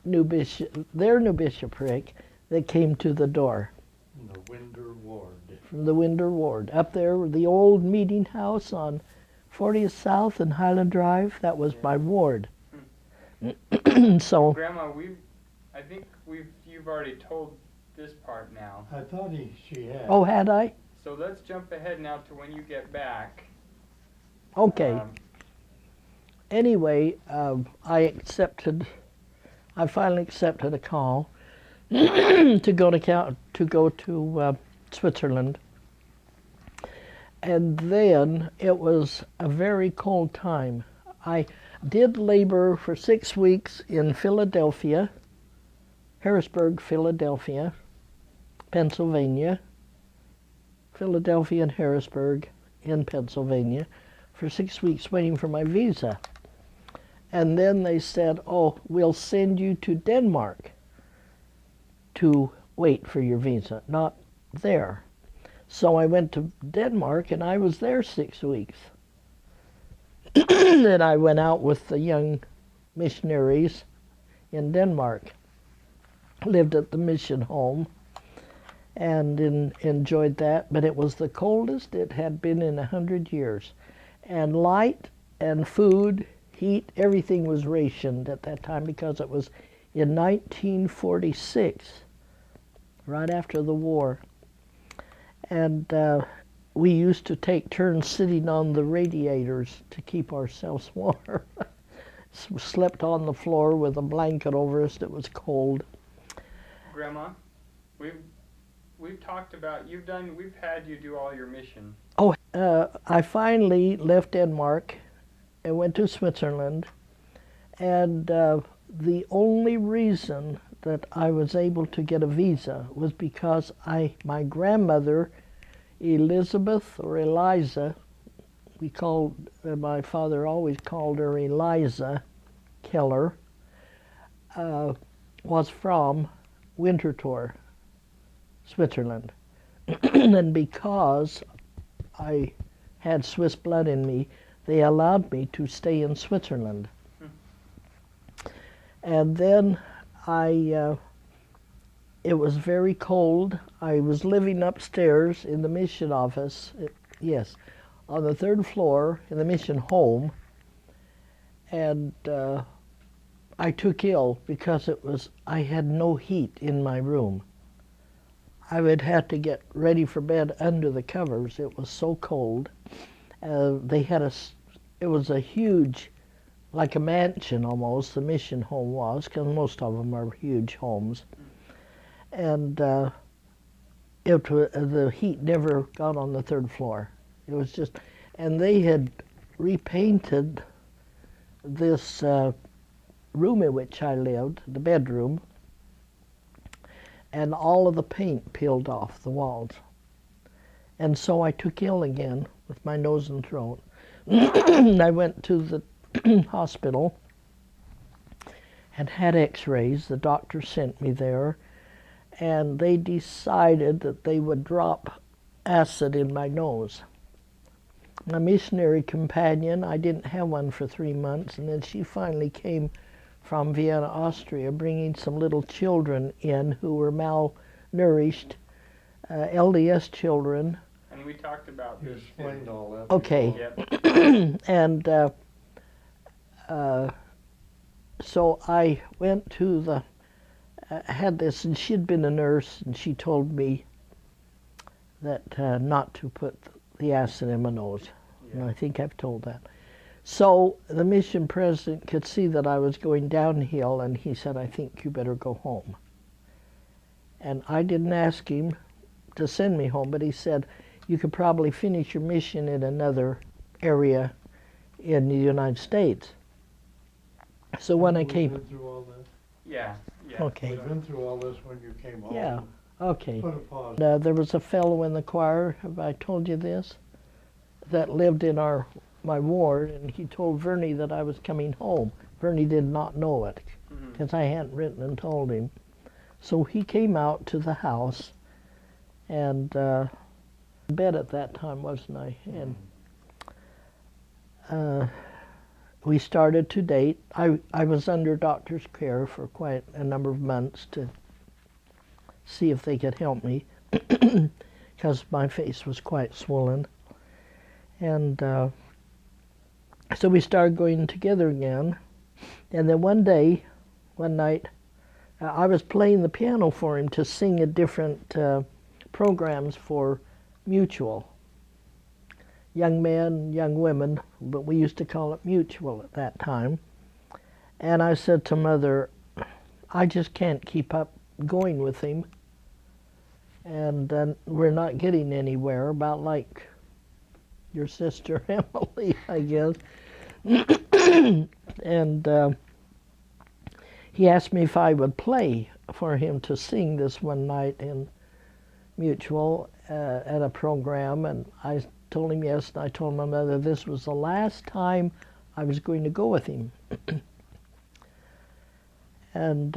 new bishop, their new bishopric, that came to the door The Winder Ward. from the Winder Ward. Up there, the old meeting house on 40th South and Highland Drive, that was my ward. So, Grandma, I think you've already told this part now. I thought she had. oh, had I? So let's jump ahead now to when you get back. Okay. Um, Anyway, I finally accepted a call to go to Switzerland. And then it was a very cold time. I did labor for 6 weeks in Philadelphia, Harrisburg, Philadelphia, Pennsylvania, Philadelphia and Harrisburg in Pennsylvania for 6 weeks waiting for my visa. And then they said, oh, we'll send you to Denmark to wait for your visa, not there. So I went to Denmark and I was there 6 weeks. Then I went out with the young missionaries in Denmark, lived at the mission home and enjoyed that, but it was the coldest it had been in 100 years. And light and food, heat, everything was rationed at that time because it was in 1946, right after the war. And we used to take turns sitting on the radiators to keep ourselves warm. Slept on the floor with a blanket over us. It was cold. Grandma, we've talked about we've had you do all your mission. Oh, I finally left Denmark and went to Switzerland. And the only reason that I was able to get a visa was because my grandmother, Elizabeth or Eliza, my father always called her Eliza Keller, was from Winterthur, Switzerland. And because I had Swiss blood in me, they allowed me to stay in Switzerland. And then it was very cold. I was living upstairs in the mission office, on the 3rd floor in the mission home. And I took ill because I had no heat in my room. I would have to get ready for bed under the covers. It was so cold. It was a huge, like a mansion almost, the mission home was, because most of them are huge homes. And the heat never got on the 3rd floor. It was just, and they had repainted this room in which I lived, the bedroom, and all of the paint peeled off the walls. And so I took ill again with my nose and throat. I went to the hospital and had x-rays. The doctor sent me there, and they decided that they would drop acid in my nose. My missionary companion, I didn't have one for 3 months, and then she finally came from Vienna, Austria, bringing some little children in who were malnourished, LDS children. And we talked about You this. explained all that. Okay. Yep. And so I went to had this, and she'd been a nurse, and she told me that not to put the acid in my nose. And I think I've told that. So the mission president could see that I was going downhill, and he said, I think you better go home. And I didn't ask him to send me home, but he said, you could probably finish your mission in another area in the United States. So when I came, Through all that. Yeah, yeah. Okay. We've been through all this when you came home. Yeah. Okay. Put a pause. There was a fellow in the choir, have I told you this, that lived in my ward, and he told Vernie that I was coming home. Vernie did not know it, Mhm. because I hadn't written and told him. So he came out to the house, and in bed at that time, wasn't I? And we started to date. I was under doctor's care for quite a number of months to see if they could help me, because my face was quite swollen. And so we started going together again. And then one night, I was playing the piano for him to sing at different programs for Mutual. Young men, young women, but we used to call it Mutual at that time. And I said to Mother, I just can't keep up going with him. And we're not getting anywhere, about like your sister Emily, I guess. And he asked me if I would play for him to sing this one night in Mutual at a program, and I told him yes, and I told my mother this was the last time I was going to go with him. And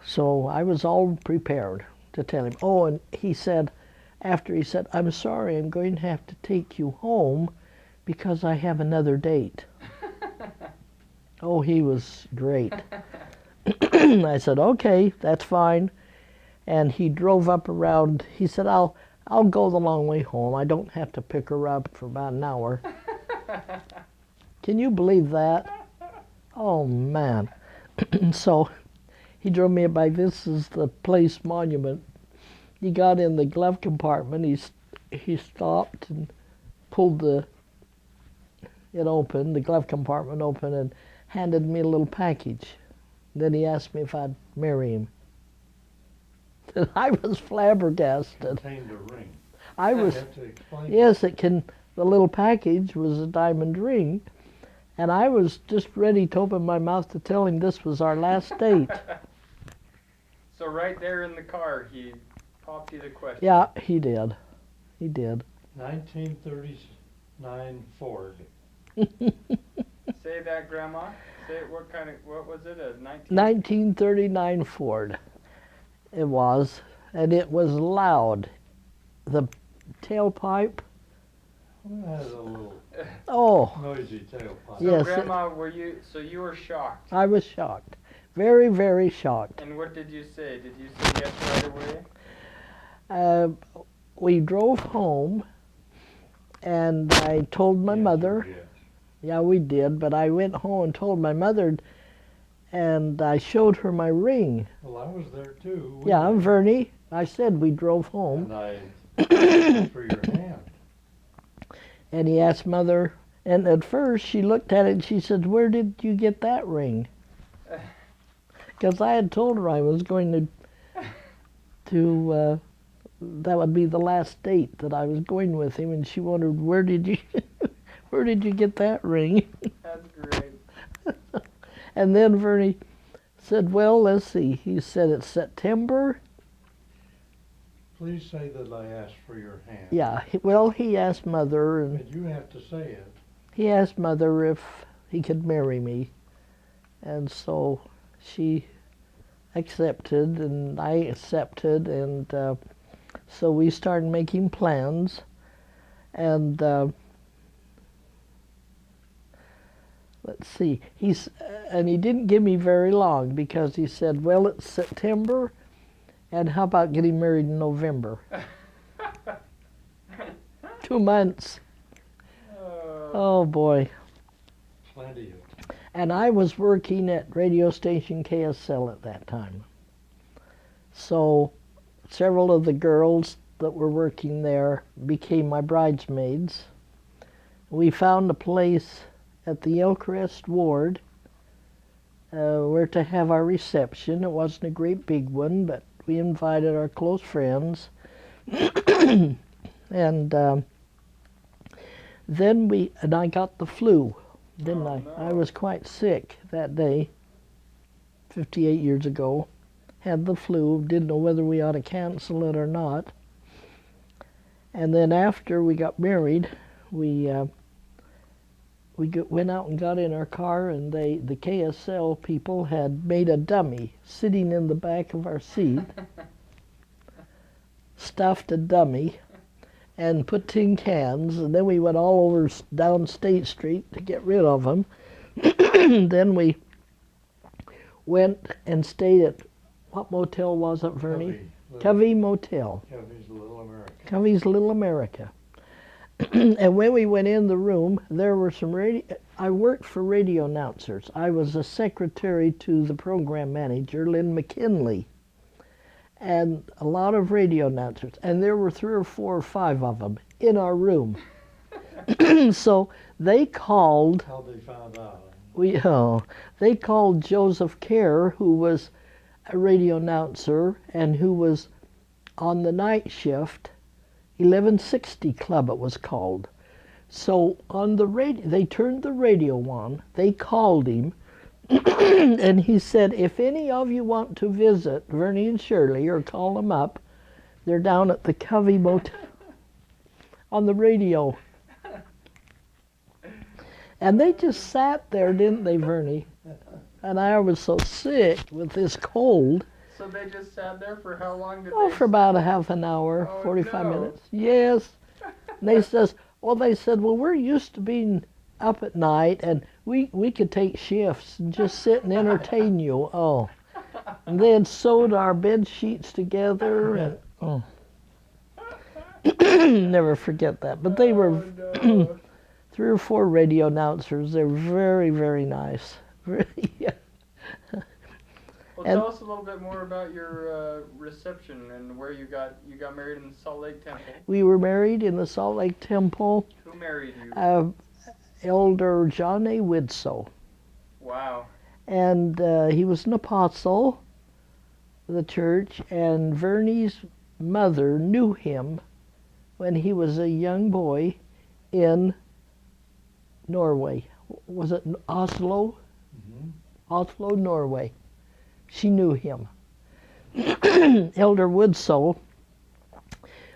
so I was all prepared to tell him. Oh, and he said, after he said, I'm sorry, I'm going to have to take you home because I have another date. Oh, he was great. I said, okay, that's fine. And he drove up around, he said, I'll go the long way home. I don't have to pick her up for about an hour. Can you believe that? Oh, man. So he drove me by, this is the place monument. He got in the glove compartment, he stopped and pulled it open, the glove compartment open, and handed me a little package. Then he asked me if I'd marry him. And I was flabbergasted. Contained a ring. I was, You have to explain. yes, the little package was a diamond ring, and I was just ready to open my mouth to tell him this was our last date. So right there in the car, he popped you the question. Yeah, he did. He did. 1939 Ford. Say that, Grandma. Say it, what was it, a 1939 Ford. It was, and it was loud. The tailpipe, It has a little oh, noisy tailpipe. So Yes, Grandma, so you were shocked. I was shocked. Very, very shocked. And what did you say? Did you say yes right away? We drove home, and I told my mother. Yes. Yeah, we did, but I went home and told my mother, and I showed her my ring. Well, I was there too. Yeah, Vernie. I said we drove home. And I asked for your hand. And he asked Mother, and at first she looked at it and she said, where did you get that ring? Because I had told her I was going to that would be the last date that I was going with him, and she wondered, where did you get that ring? That's great. And then Vernie said, well, let's see. He said it's September. Please say that I asked for your hand. Yeah, well, he asked Mother, and And you have to say it. he asked Mother if he could marry me. And so she accepted, and I accepted, and so we started making plans. And let's see, and he didn't give me very long, because he said, well, it's September, and how about getting married in November? 2 months. Oh boy. Plenty of. And I was working at radio station KSL at that time. So several of the girls that were working there became my bridesmaids. We found a place at the Hillcrest Ward where to have our reception. It wasn't a great big one, but we invited our close friends. And then I got the flu, didn't I? No. I was quite sick that day. 58 years ago, had the flu, didn't know whether we ought to cancel it or not. And then after we got married, we went out and got in our car, and the KSL people had made a dummy sitting in the back of our seat, stuffed a dummy, and put tin cans, and then we went all over down State Street to get rid of them. Then we went and stayed at, what motel was it, Vernie? Covey Motel. Covey's Little America. Covey's Little America. And when we went in the room, there were some I worked for radio announcers. I was a secretary to the program manager, Lynn McKinley, and a lot of radio announcers. And there were 3 or 4 or 5 of them in our room. So they called. How they found out. They called Joseph Kerr, who was a radio announcer and who was on the night shift. 1160 Club it was called. So on the radio, they turned the radio on, they called him, and he said, if any of you want to visit Vernie and Shirley, or call them up, they're down at the Covey Motel on the radio. And they just sat there, didn't they, Vernie? And I was so sick with this cold. So they just sat there for how long did Oh, they? for about a half an hour, Oh, 45 no. minutes. Yes. And they says, they said, well, we're used to being up at night, and we could take shifts and just sit and entertain you. Oh. And they had sewed our bed sheets together, and never forget that. But they were Oh, no. 3 or 4 radio announcers. They're very, very nice. Yeah. Well, And- tell us a little bit more about your reception and where you got married in the Salt Lake Temple. We were married in the Salt Lake Temple. Who married you? Elder John A. Widsoe. Wow. And he was an apostle of the church, and Vernie's mother knew him when he was a young boy in Norway. Was it Oslo? Mm-hmm. Oslo, Norway. She knew him. Elder Widsoe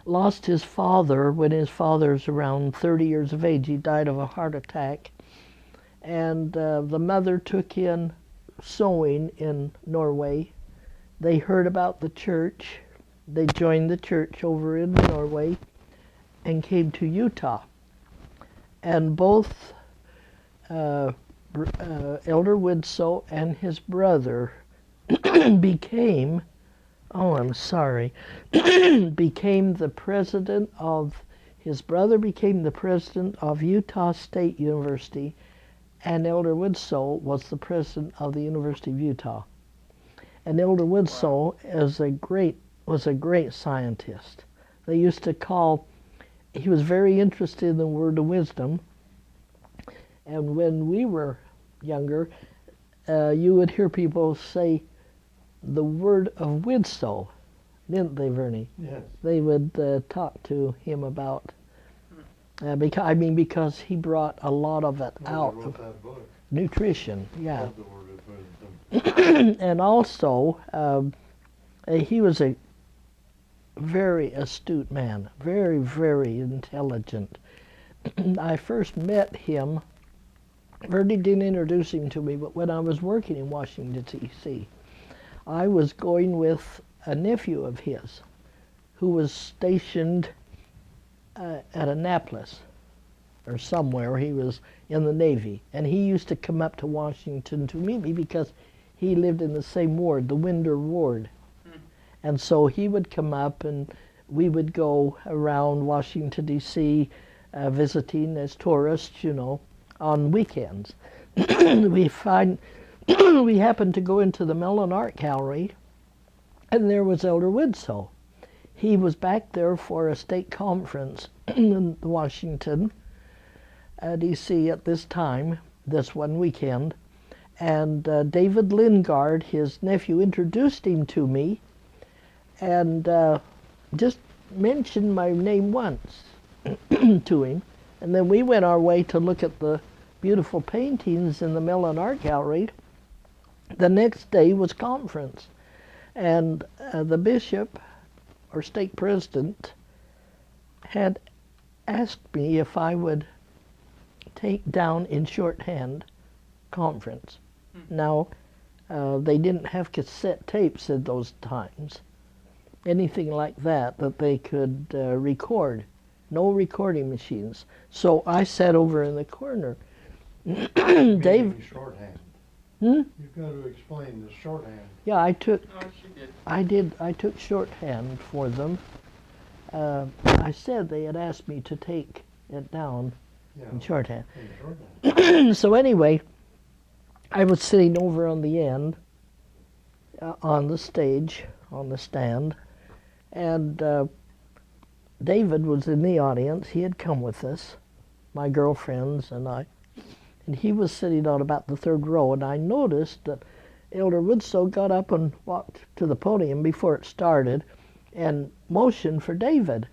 lost his father when his father's around 30 years of age. He died of a heart attack. And the mother took in sewing in Norway. They heard about the church. They joined the church over in Norway and came to Utah. And both Elder Widsoe and his brother became became the president of, his brother became the president of Utah State University, and Elder Widsoe was the president of the University of Utah. And Elder Widsoe was a great scientist. They used to call, he was very interested in the word of wisdom, and when we were younger, you would hear people say the word of Widsoe, didn't they, Vernie? Yes. They would talk to him about, because he brought a lot of it out Wrote of that book. nutrition, yeah. Called The Word of Wisdom. And also, he was a very astute man, very, very intelligent. I first met him, Vernie didn't introduce him to me, but when I was working in Washington, D.C., I was going with a nephew of his who was stationed at Annapolis or somewhere. He was in the Navy, and he used to come up to Washington to meet me because he lived in the same ward, the Winder Ward. And so he would come up, and we would go around Washington, D.C., visiting as tourists, on weekends. We happened to go into the Mellon Art Gallery, and there was Elder Widsoe. He was back there for a state conference in Washington, D.C. at this time, this one weekend, and David Lingard, his nephew, introduced him to me, and just mentioned my name once to him. And then we went our way to look at the beautiful paintings in the Mellon Art Gallery. The next day was conference, and the bishop or stake president had asked me if I would take down in shorthand conference. Now, they didn't have cassette tapes in those times, anything like that they could record. No recording machines. So I sat over in the corner. Dave, Meaning shorthand. Hmm? You've got to explain the shorthand. yeah, I took Oh, she did. I took shorthand for them. I said they had asked me to take it down Yeah. in shorthand. In shorthand. So anyway, I was sitting over on the end, on the stage, on the stand, and David was in the audience. He had come with us, my girlfriends and I, and he was sitting on about the third row, and I noticed that Elder Woodstow got up and walked to the podium before it started and motioned for David.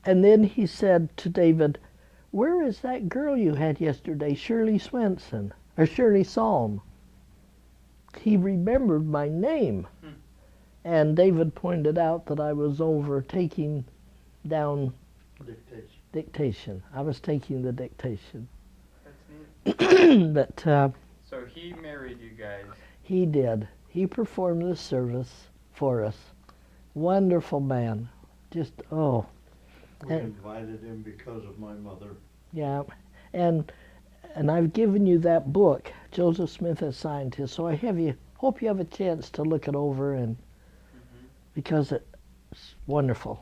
And then he said to David, "Where is that girl you had yesterday, Shirley Swenson, or Shirley Psalm?" He remembered my name. And David pointed out that I was over taking down Dictation. dictation. I was taking the dictation. That's neat. But So he married you guys. he did. He performed the service for us. Wonderful man. Just, oh, We And- invited him because of my mother. yeah. And I've given you that book, Joseph Smith as Scientist, so hope you have a chance to look it over, and because it's wonderful.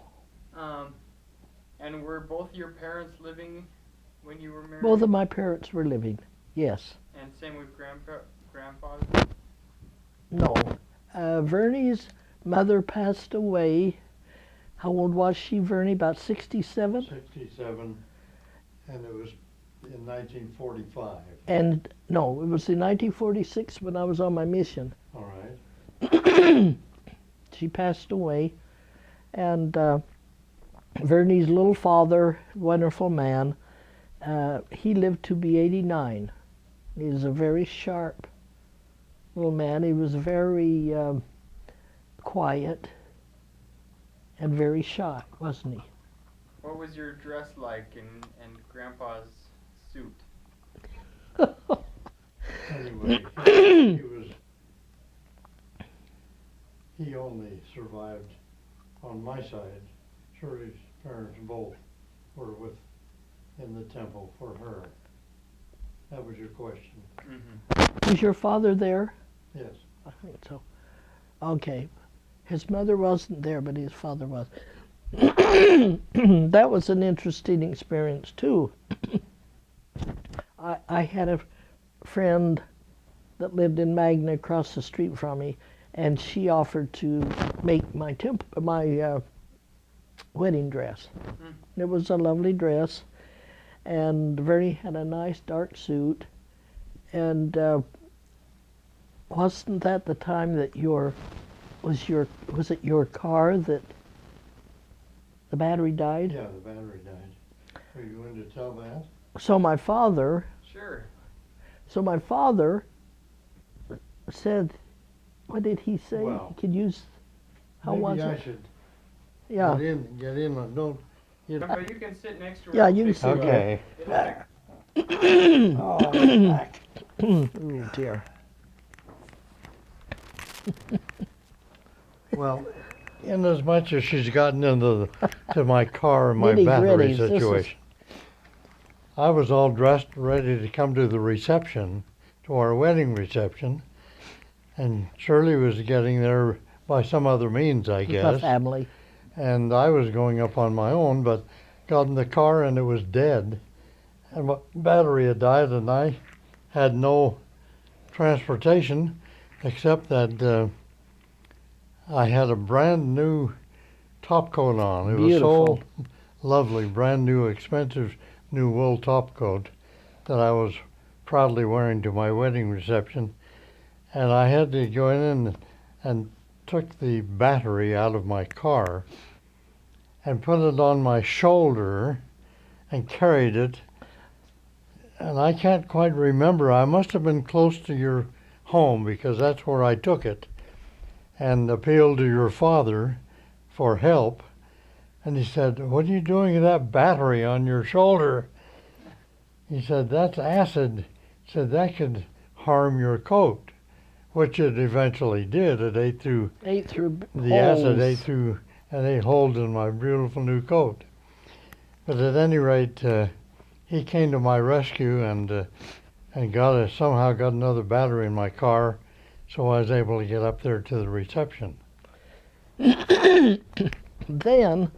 And were both your parents living when you were married? Both of my parents were living, yes. And same with grandfather? No. Vernie's mother passed away. How old was she, Vernie? About 67? 67, and it was in 1945. And no, it was in 1946 when I was on my mission. All right. She passed away. And Vernie's little father, wonderful man, he lived to be 89. He was a very sharp little man. He was very quiet and very shy, wasn't he? What was your dress like in Grandpa's suit? Anyway, he only survived on my side. Shirley's parents both were in the temple for her. That was your question. Mm-hmm. Was your father there? Yes. I think so. Okay. His mother wasn't there, but his father was. That was an interesting experience, too. I had a friend that lived in Magna across the street from me, and she offered to make my wedding dress. It was a lovely dress, and Vernie had a nice dark suit, and wasn't that the time that was it your car that the battery died? Yeah, the battery died. Are you going to tell that? So my father Sure. said, what did he say? Well, He could use, how was Maybe I it? should Yeah, get in and don't. But you can sit next to her. Yeah, I'll you can fix sit it there. up. It'll fix- oh dear. Well, in as much as she's gotten into to my car and my battery Nitty-gritties, this is- situation, I was all dressed, ready to come to the reception, to our wedding reception, and Shirley was getting there by some other means, I The guess. family. And I was going up on my own, but got in the car and it was dead, and my battery had died, and I had no transportation except that I had a brand new top coat on. It Beautiful. was so lovely, brand new, expensive new wool top coat that I was proudly wearing to my wedding reception, and I had to go in and took the battery out of my car and put it on my shoulder and carried it. And I can't quite remember. I must have been close to your home because that's where I took it, and appealed to your father for help. And he said, "What are you doing with that battery on your shoulder?" He said, "That's acid." He said, "That could harm your coat," which it eventually did. It ate through the acid, ate through and ate holes in my beautiful new coat. But at any rate, he came to my rescue and somehow got another battery in my car, so I was able to get up there to the reception. Then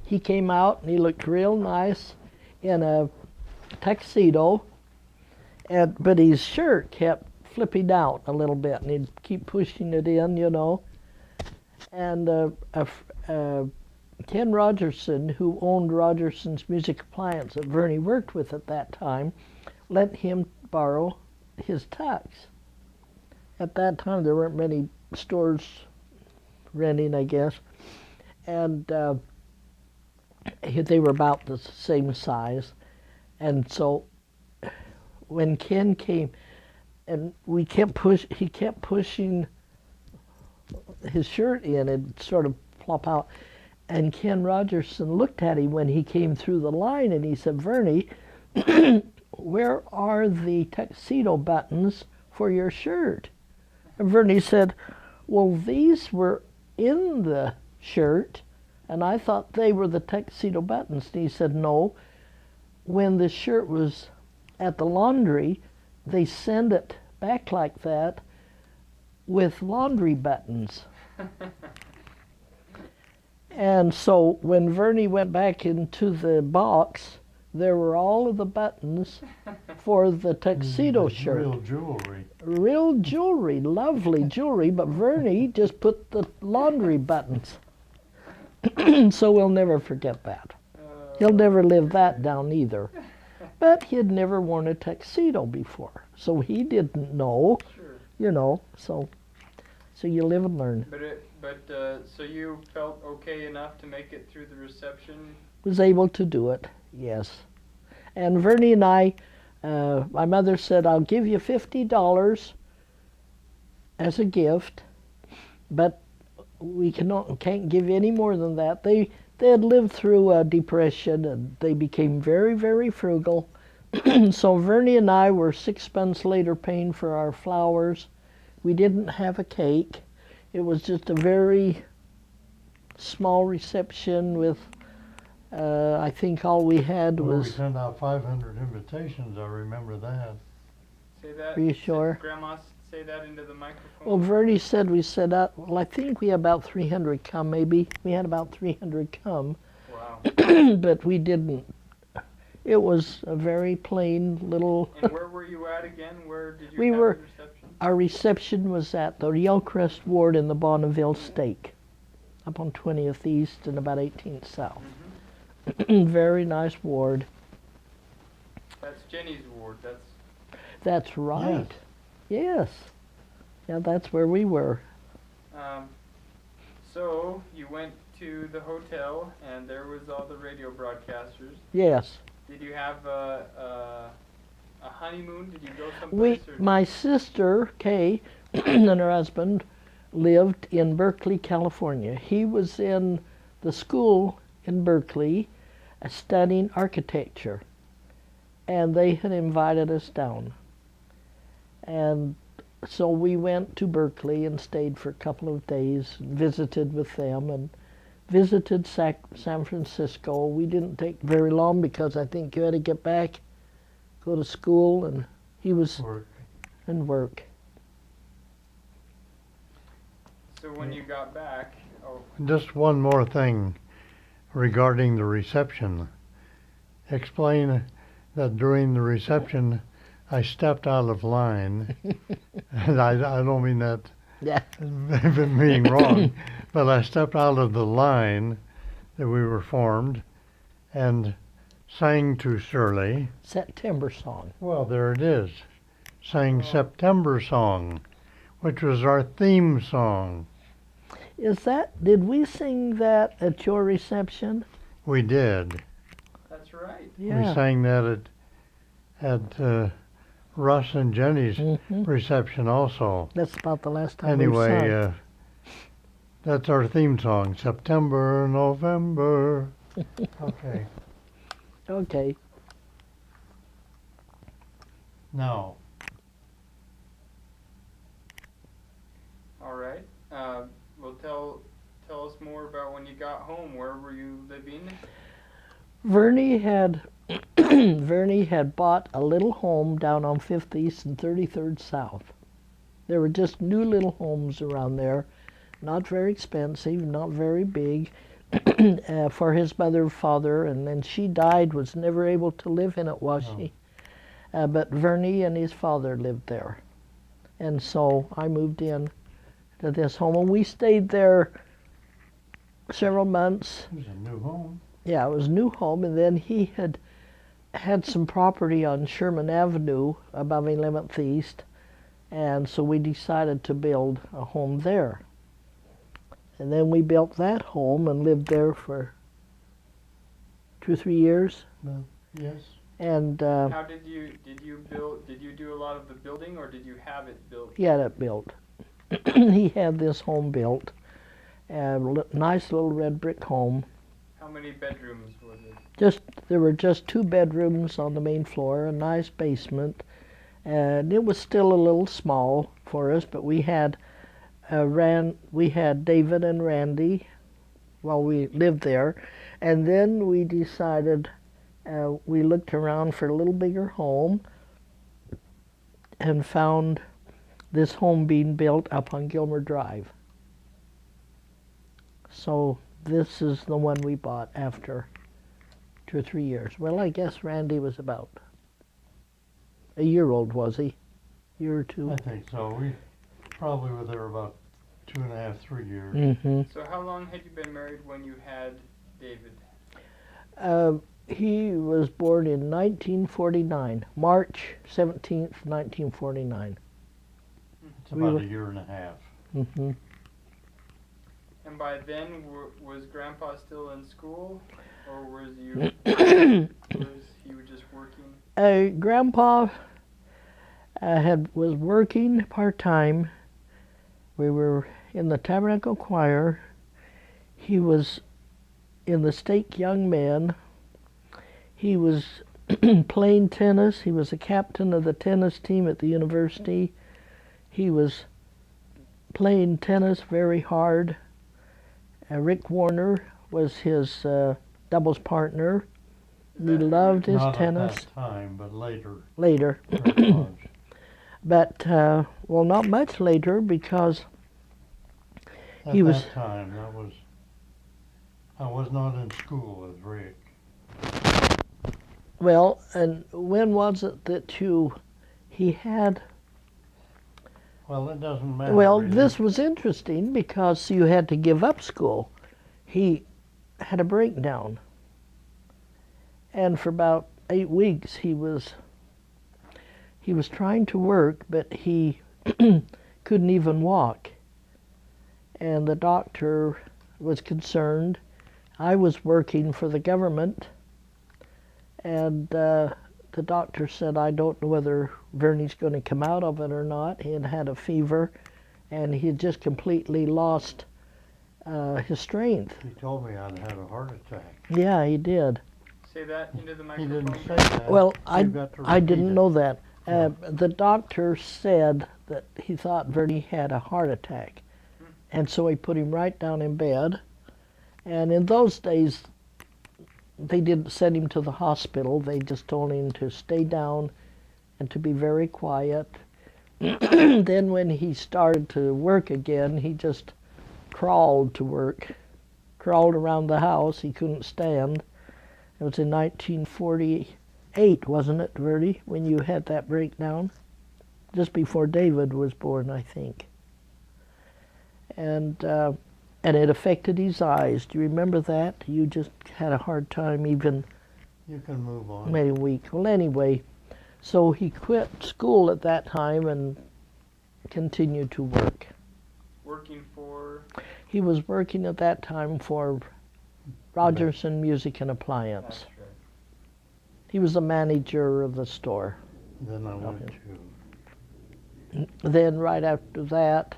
he came out and he looked real nice in a tuxedo, but his shirt kept flipping out a little bit, and he'd keep pushing it in, you know. And Ken Rogerson, who owned Rogerson's Music Appliance that Vernie worked with at that time, let him borrow his tux. At that time, there weren't many stores renting, I guess, and they were about the same size. And so when Ken came, and he kept pushing his shirt in, it'd sort of plop out. And Ken Rogerson looked at him when he came through the line, and he said, "Vernie, where are the tuxedo buttons for your shirt?" And Vernie said, "Well, these were in the shirt, and I thought they were the tuxedo buttons." And he said, "No, when the shirt was at the laundry, they send it back like that with laundry buttons." And so when Vernie went back into the box, there were all of the buttons for the tuxedo shirt. Real jewelry. Real jewelry, lovely jewelry, but Vernie just put the laundry buttons. So we'll never forget that. He'll never live that down either. But he had never worn a tuxedo before, so he didn't know, Sure. you know, so you live and learn. So you felt okay enough to make it through the reception? Was able to do it, yes. And Vernie and I, my mother said, "I'll give you $50 as a gift, but we can't give you any more than that." They had lived through a depression, and they became very, very frugal. So Vernie and I were 6 months later paying for our flowers. We didn't have a cake. It was just a very small reception with, I think all we had Well, we was... sent out 500 invitations, I remember that. Say that. Are you sure? Grandma, say that into the microphone. Well, Vernie said we set up, well, I think we had about 300 come, maybe. We had about 300 come. Wow. But we didn't. It was a very plain little... And where were you at again? Where did you We have were- the reception? Our reception was at the Yellcrest Ward in the Bonneville Stake, up on 20th East and about 18th South. Very nice ward. That's Jenny's ward. That's right. Yes. Yeah, that's where we were. So you went to the hotel, and there was all the radio broadcasters. Yes. Did you have a honeymoon? Did you go someplace? My sister, Kay, and her husband lived in Berkeley, California. He was in the school in Berkeley studying architecture, and they had invited us down. And so we went to Berkeley and stayed for a couple of days and visited with them and visited San Francisco. We didn't take very long because I think you had to get back, go to school, and he was Work. and work. So when you got back, Just one more thing regarding the reception. Explain that during the reception I stepped out of line, and I don't mean that Yeah. being wrong, but I stepped out of the line that we were formed and sang to Shirley. September song. Well, there it is. Sang September Song, which was our theme song. Did we sing that at your reception? We did. that's right. Yeah. We sang that at Russ and Jenny's Mhm. reception also. That's about the last time we've sung. Anyway, that's our theme song, September, November. Okay, Okay. now, All right. Well, tell us more about when you got home. Where were you living? Vernie had Vernie had bought a little home down on 5th East and 33rd South. There were just new little homes around there, not very expensive, not very big, for his mother and father, and then she died, was never able to live in it, was she? But Vernie and his father lived there. And so I moved in to this home, and we stayed there several months. it was a new home. Yeah, it was a new home, and then he had some property on Sherman Avenue above 11th East, and so we decided to build a home there. And then we built that home and lived there for 2 or 3 years. Yes. And How did you build? Did you do a lot of the building, or did you have it built? he had it built. He had this home built, a nice little red brick home. How many bedrooms was it? There were just 2 bedrooms on the main floor, a nice basement, and it was still a little small for us. But we had David and Randy while we lived there, and then we decided we looked around for a little bigger home and found this home being built up on Gilmer Drive. So this is the one we bought after 2 or 3 years. Well, I guess Randy was about a year old, was he? Year or 2? I think so. We probably were there about 2.5, 3 years. Mm-hmm. So how long had you been married when you had David? He was born in 1949, March 17th, 1949. It's We about were- a year and a half. Mm-hmm. And by then, was Grandpa still in school, or was he just working? Grandpa was working part-time. We were in the Tabernacle Choir. He was in the Stake Young Men. He was playing tennis. He was a captain of the tennis team at the university. He was playing tennis very hard. Rick Warner was his doubles partner. He loved his Not tennis. at that time, but later. Later. Rick was. But, well, not much later, because At He that was- time, I was not in school as Rick. well, and when was it that he had, Well, it doesn't matter. well, really. this was interesting because you had to give up school. He had a breakdown. And for about 8 weeks he was trying to work, but he couldn't even walk. And the doctor was concerned. I was working for the government, and the doctor said, I don't know whether Vernie's going to come out of it or not. He had a fever, and he had just completely lost his strength. He told me I'd had a heart attack. Yeah, he did. Say that into the He microphone. didn't say that. Well, You've got to I repeat didn't it. know that. Yeah. The doctor said that he thought Vernie had a heart attack. And so he put him right down in bed. And in those days, they didn't send him to the hospital. They just told him to stay down and to be very quiet. Then when he started to work again, he just crawled to work, crawled around the house. He couldn't stand. It was in 1948, wasn't it, Verdi, when you had that breakdown? Just before David was born, I think. And it affected his eyes. Do you remember that? You just had a hard time even You can move on. maybe a week. Well, anyway, so he quit school at that time and continued to work. Working for. He was working at that time for Rogerson Music and Appliance. That's right. He was the manager of the store. Then I went Okay. to, Then right after that,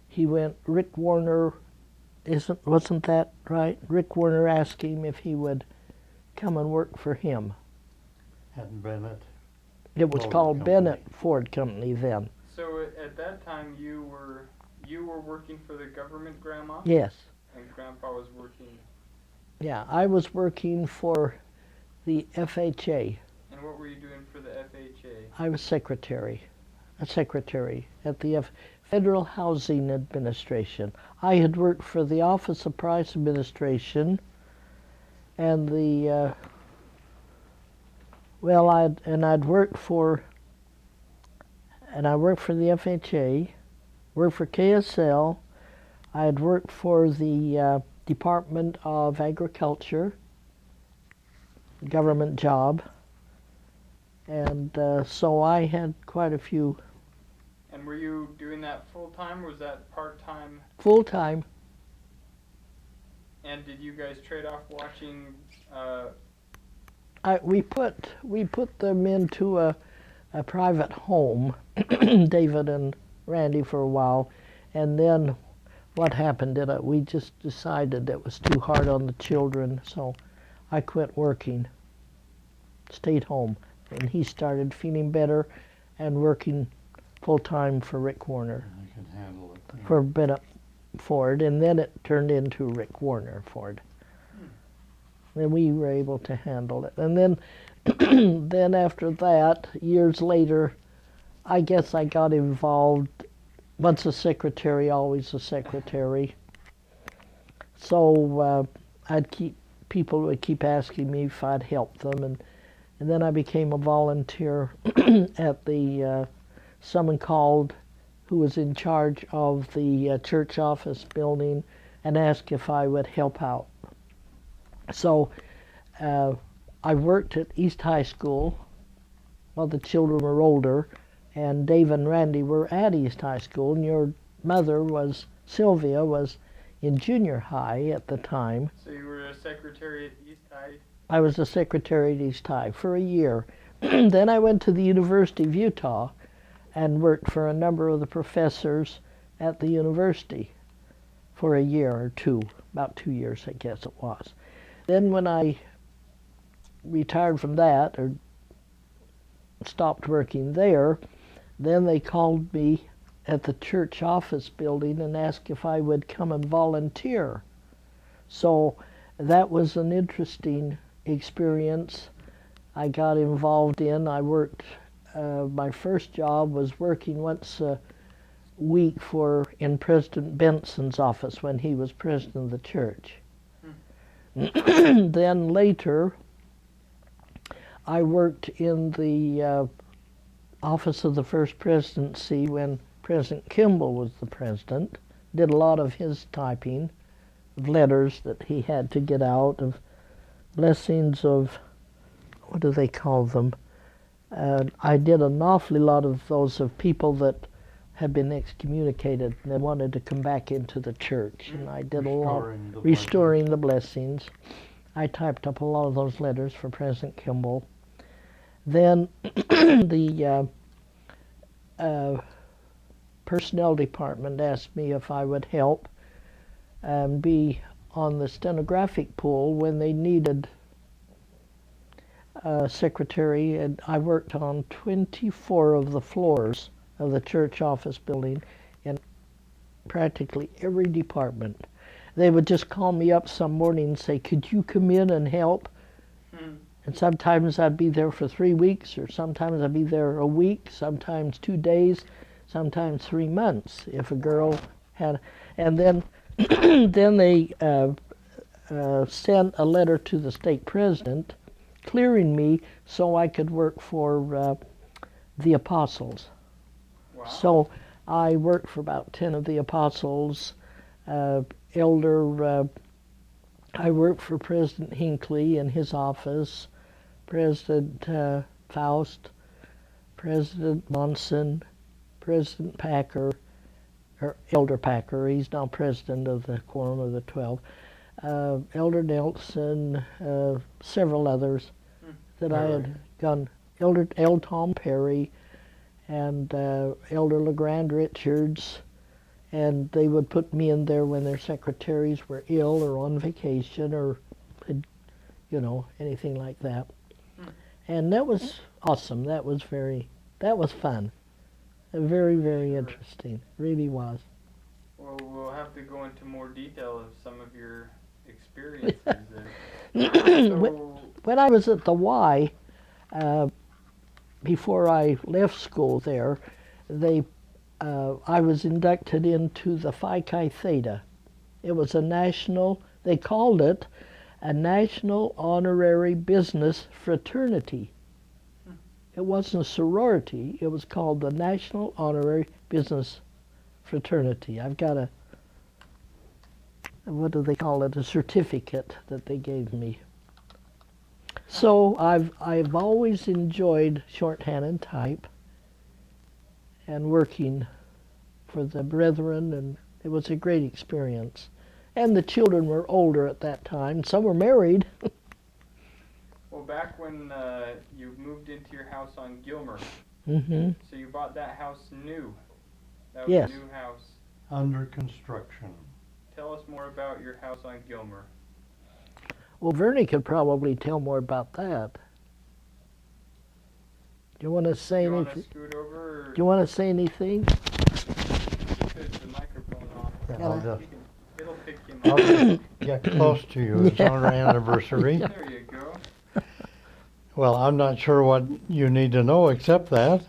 he went. Rick Warner, wasn't that right? Rick Warner asked him if he would come and work for him. at Bennett. It was Ford called Company. Bennett Ford Company then. So at that time, you were working for the government, Grandma, Yes. and Grandpa was working. Yeah, I was working for the FHA. And what were you doing for the FHA? I was a secretary at the Federal Housing Administration. I had worked for the Office of Price Administration and the I'd worked for the FHA, worked for KSL. I had worked for the Department of Agriculture, government job, and so I had quite a few. And were you doing that full time, or was that part time? Full time. And did you guys trade off watching? We put them into a private home, David and Randy, for a while, and then what happened? We just decided it was too hard on the children, so I quit working, stayed home, and he started feeling better and working full time for Rick Warner, I could handle it. Yeah. for Bennett Ford, and then it turned into Rick Warner Ford. And we were able to handle it. And then, then after that, years later, I guess I got involved. Once a secretary, always a secretary. So people would keep asking me if I'd help them, and then I became a volunteer at the someone called who was in charge of the church office building and asked if I would help out. So I worked at East High School while the children were older, and Dave and Randy were at East High School, and your mother Sylvia was in junior high at the time. So you were a secretary at East High? I was a secretary at East High for a year. Then I went to the University of Utah and worked for a number of the professors at the university for a year or two, about 2 years I guess it was. Then when I retired from that, or stopped working there, then they called me at the church office building and asked if I would come and volunteer. So that was an interesting experience I got involved in. I worked, my first job was working once a week in President Benson's office when he was president of the church. Then later, I worked in the office of the First Presidency when President Kimball was the president. Did a lot of his typing of letters that he had to get out, of blessings of, what do they call them? I did an awfully lot of those of people that had been excommunicated and they wanted to come back into the church, and I did a lot restoring the blessings. I typed up a lot of those letters for President Kimball. Then the personnel department asked me if I would help be on the stenographic pool when they needed a secretary, and I worked on 24 of the floors of the church office building in practically every department. They would just call me up some morning and say, could you come in and help? And sometimes I'd be there for 3 weeks, or sometimes I'd be there a week, sometimes 2 days, sometimes 3 months if a girl had. And then then they sent a letter to the stake president clearing me so I could work for the apostles. Wow. So I worked for about 10 of the apostles. I worked for President Hinckley in his office, President Faust, President Monson, President Packer, or Elder Packer, he's now president of the Quorum of the 12, Elder Nelson, several others that I had gone Elder L. Tom Perry and Elder LeGrand Richards, and they would put me in there when their secretaries were ill or on vacation or had, anything like that. And that was awesome. That was fun. Very, very interesting. Really was. Well, we'll have to go into more detail of some of your experiences there. When I was at the Y, before I left school there, I was inducted into the Phi Chi Theta. It was they called it a National Honorary Business Fraternity. It wasn't a sorority, it was called the National Honorary Business Fraternity. I've got what do they call it, a certificate that they gave me. So I've always enjoyed shorthand and type and working for the brethren, and it was a great experience. And the children were older at that time. Some were married. Well, back when you moved into your house on Gilmer, Mm-hmm. so you bought that house new. That was Yes. a new house. Under construction. Tell us more about your house on Gilmer. Well, Vernie could probably tell more about that. Do you want to say You want to anything? scoot over? Or Do you want to say anything? put the microphone on? Yeah, Yeah. I'll just, It'll pick him I'll up. just get close to you. It's our anniversary. There you go. Well, I'm not sure what you need to know except that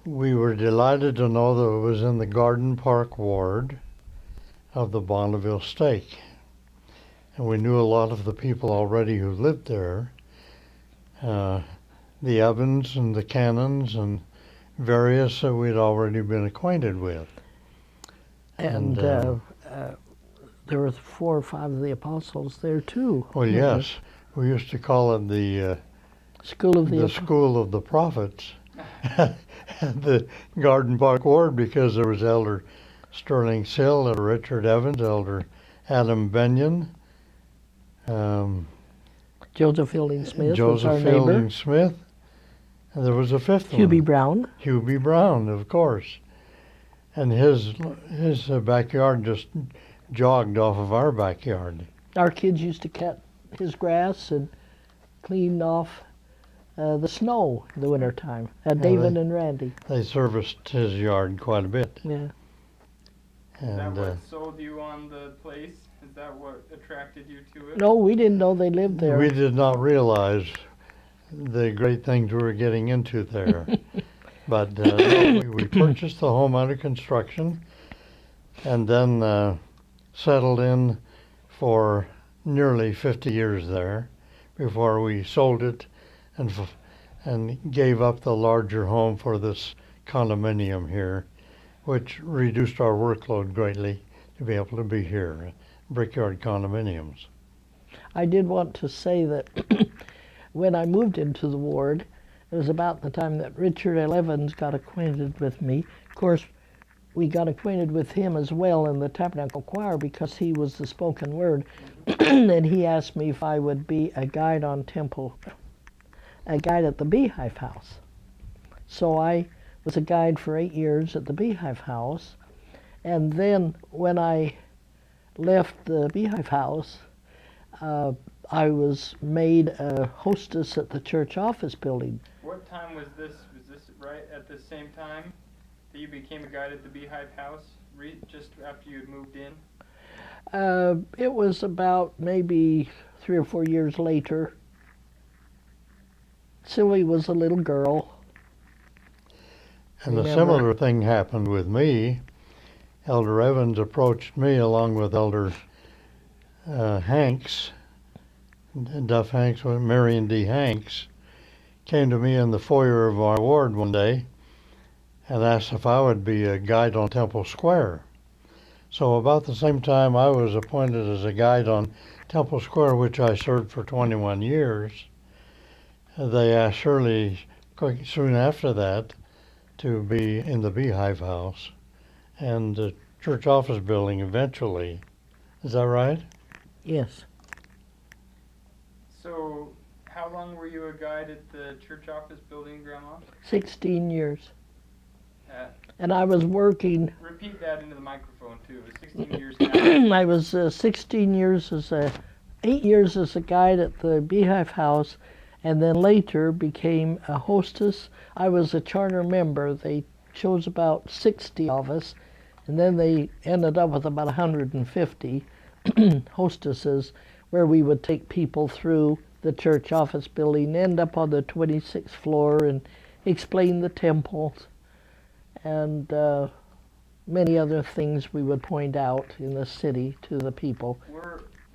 we were delighted to know that it was in the Garden Park ward of the Bonneville Stake. And we knew a lot of the people already who lived there. The Evans and the Cannons and various that we'd already been acquainted with. And And, there were 4 or 5 of the apostles there too. Well, yes, we used to call it the School of the School of the Prophets at the Garden Park Ward, because there was Elder Sterling Sill, Elder Richard Evans, Elder Adam Benyon, Joseph Fielding Smith was our Joseph neighbor. Fielding Smith, and there was a fifth Hubie one, Brown. Hubie Brown, of course. And his backyard just jogged off of our backyard. Our kids used to cut his grass and clean off the snow in the wintertime. David and Randy. They serviced his yard quite a bit. Yeah. Is that And what sold you on the place? Is that what attracted you to it? No, we didn't know they lived there. we did not realize the great things we were getting into there. But no, we purchased the home under construction and then settled in for nearly 50 years there before we sold it and gave up the larger home for this condominium here, which reduced our workload greatly to be able to be here, Brickyard Condominiums. I did want to say that when I moved into the ward, it was about the time that Richard L. Evans got acquainted with me. Of course, we got acquainted with him as well in the Tabernacle Choir because he was the spoken word. And he asked me if I would be a guide at the Beehive House. So I was a guide for 8 years at the Beehive House. And then when I left the Beehive House, I was made a hostess at the church office building. What time was this? Was this right at the same time that you became a guide at the Beehive House? Just after you had moved in? It was about maybe 3 or 4 years later. Sylvie was a little girl. And a Remember. similar thing happened with me. Elder Evans approached me along with Elder Hanks, Duff Hanks, Marion D. Hanks, came to me in the foyer of our ward one day and asked if I would be a guide on Temple Square. So about the same time I was appointed as a guide on Temple Square, which I served for 21 years, they asked Shirley quite soon after that to be in the Beehive House and the church office building eventually. Is that right? Yes. So, how long were you a guide at the church office building, Grandma? 16 years. Uh, And I was working, repeat that into the microphone too. It was 16 years now. I was 16 years 8 years as a guide at the Beehive House, and then later became a hostess. I was a charter member. They chose about 60 of us, and then they ended up with about 150 hostesses, where we would take people through the church office building, end up on the 26th floor, and explain the temples and many other things we would point out in the city to the people.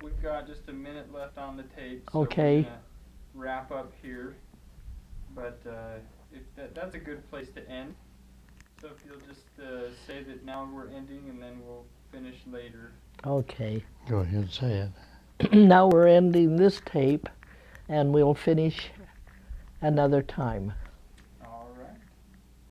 We've got just a minute left on the tape, so Okay. we're gonna wrap up here. But that's a good place to end. So if you'll just say that now we're ending, and then we'll finish later. Okay. Go ahead and say it. Now we're ending this tape, and we'll finish another time.